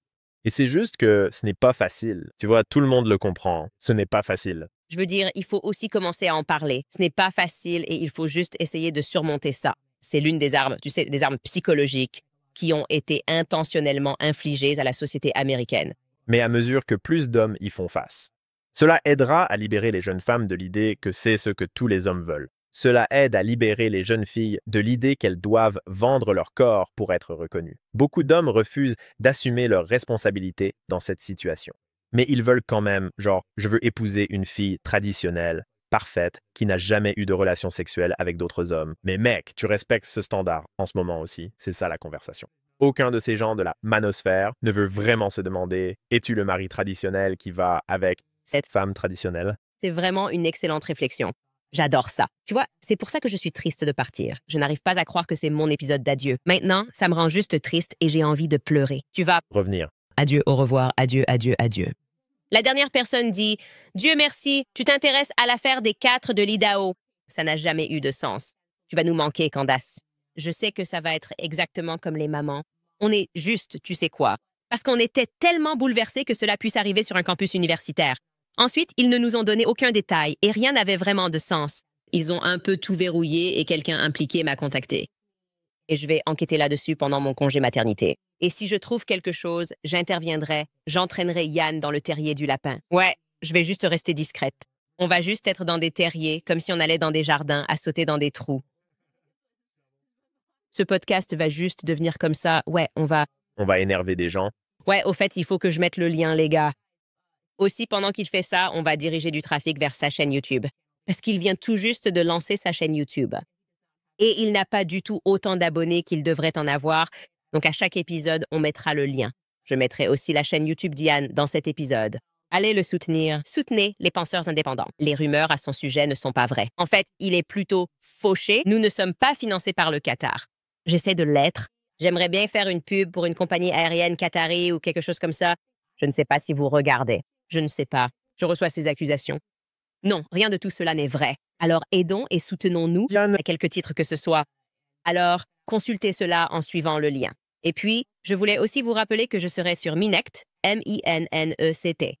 Et c'est juste que ce n'est pas facile. Tu vois, tout le monde le comprend. Ce n'est pas facile. Je veux dire, il faut aussi commencer à en parler. Ce n'est pas facile et il faut juste essayer de surmonter ça. C'est l'une des armes, tu sais, des armes psychologiques qui ont été intentionnellement infligées à la société américaine. Mais à mesure que plus d'hommes y font face. Cela aidera à libérer les jeunes femmes de l'idée que c'est ce que tous les hommes veulent. Cela aide à libérer les jeunes filles de l'idée qu'elles doivent vendre leur corps pour être reconnues. Beaucoup d'hommes refusent d'assumer leurs responsabilités dans cette situation. Mais ils veulent quand même, genre, je veux épouser une fille traditionnelle, parfaite, qui n'a jamais eu de relation sexuelle avec d'autres hommes. Mais mec, tu respectes ce standard en ce moment aussi. C'est ça la conversation. Aucun de ces gens de la manosphère ne veut vraiment se demander « Es-tu le mari traditionnel qui va avec cette femme traditionnelle ?» C'est vraiment une excellente réflexion. J'adore ça. Tu vois, c'est pour ça que je suis triste de partir. Je n'arrive pas à croire que c'est mon épisode d'adieu. Maintenant, ça me rend juste triste et j'ai envie de pleurer. Tu vas revenir. Adieu, au revoir, adieu, adieu, adieu. La dernière personne dit « Dieu merci, tu t'intéresses à l'affaire des 4 de l'Idaho. » Ça n'a jamais eu de sens. Tu vas nous manquer, Candace. Je sais que ça va être exactement comme les mamans. On est juste, tu sais quoi, parce qu'on était tellement bouleversés que cela puisse arriver sur un campus universitaire. Ensuite, ils ne nous ont donné aucun détail et rien n'avait vraiment de sens. Ils ont un peu tout verrouillé et quelqu'un impliqué m'a contacté. Et je vais enquêter là-dessus pendant mon congé maternité. Et si je trouve quelque chose, j'interviendrai, j'entraînerai Yann dans le terrier du lapin. Ouais, je vais juste rester discrète. On va juste être dans des terriers, comme si on allait dans des jardins, à sauter dans des trous. Ce podcast va juste devenir comme ça. Ouais, on va énerver des gens. Ouais, au fait, il faut que je mette le lien, les gars. Aussi, pendant qu'il fait ça, on va diriger du trafic vers sa chaîne YouTube. Parce qu'il vient tout juste de lancer sa chaîne YouTube. Et il n'a pas du tout autant d'abonnés qu'il devrait en avoir. Donc, à chaque épisode, on mettra le lien. Je mettrai aussi la chaîne YouTube d'Yann dans cet épisode. Allez le soutenir. Soutenez les penseurs indépendants. Les rumeurs à son sujet ne sont pas vraies. En fait, il est plutôt fauché. Nous ne sommes pas financés par le Qatar. J'essaie de l'être. J'aimerais bien faire une pub pour une compagnie aérienne qatari ou quelque chose comme ça. Je ne sais pas si vous regardez. Je ne sais pas. Je reçois ces accusations. Non, rien de tout cela n'est vrai. Alors aidons et soutenons-nous Yann. à quelque titre que ce soit. Alors, consultez cela en suivant le lien. Et puis, je voulais aussi vous rappeler que je serai sur Minect, M-I-N-N-E-C-T.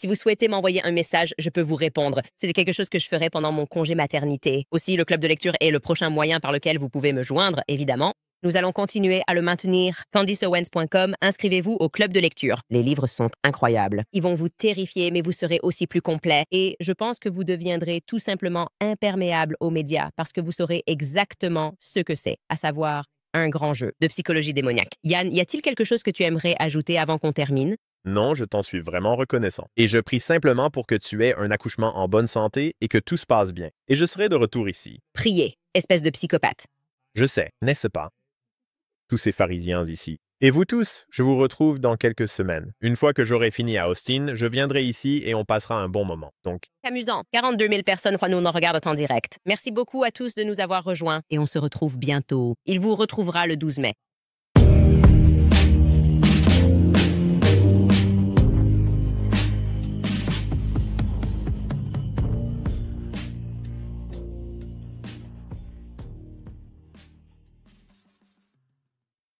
Si vous souhaitez m'envoyer un message, je peux vous répondre. C'est quelque chose que je ferai pendant mon congé maternité. Aussi, le club de lecture est le prochain moyen par lequel vous pouvez me joindre, évidemment. Nous allons continuer à le maintenir. CandiceOwens.com, inscrivez-vous au club de lecture. Les livres sont incroyables. Ils vont vous terrifier, mais vous serez aussi plus complet. Et je pense que vous deviendrez tout simplement imperméable aux médias parce que vous saurez exactement ce que c'est, à savoir un grand jeu de psychologie démoniaque. Yann, y a-t-il quelque chose que tu aimerais ajouter avant qu'on termine? Non, je t'en suis vraiment reconnaissant. Et je prie simplement pour que tu aies un accouchement en bonne santé et que tout se passe bien. Et je serai de retour ici. Priez, espèce de psychopathe. Je sais, n'est-ce pas? Tous ces pharisiens ici. Et vous tous, je vous retrouve dans quelques semaines. Une fois que j'aurai fini à Austin, je viendrai ici et on passera un bon moment. Donc, Amusant. 42 000 personnes nous regardent en direct. Merci beaucoup à tous de nous avoir rejoints et on se retrouve bientôt. Il vous retrouvera le 12 mai.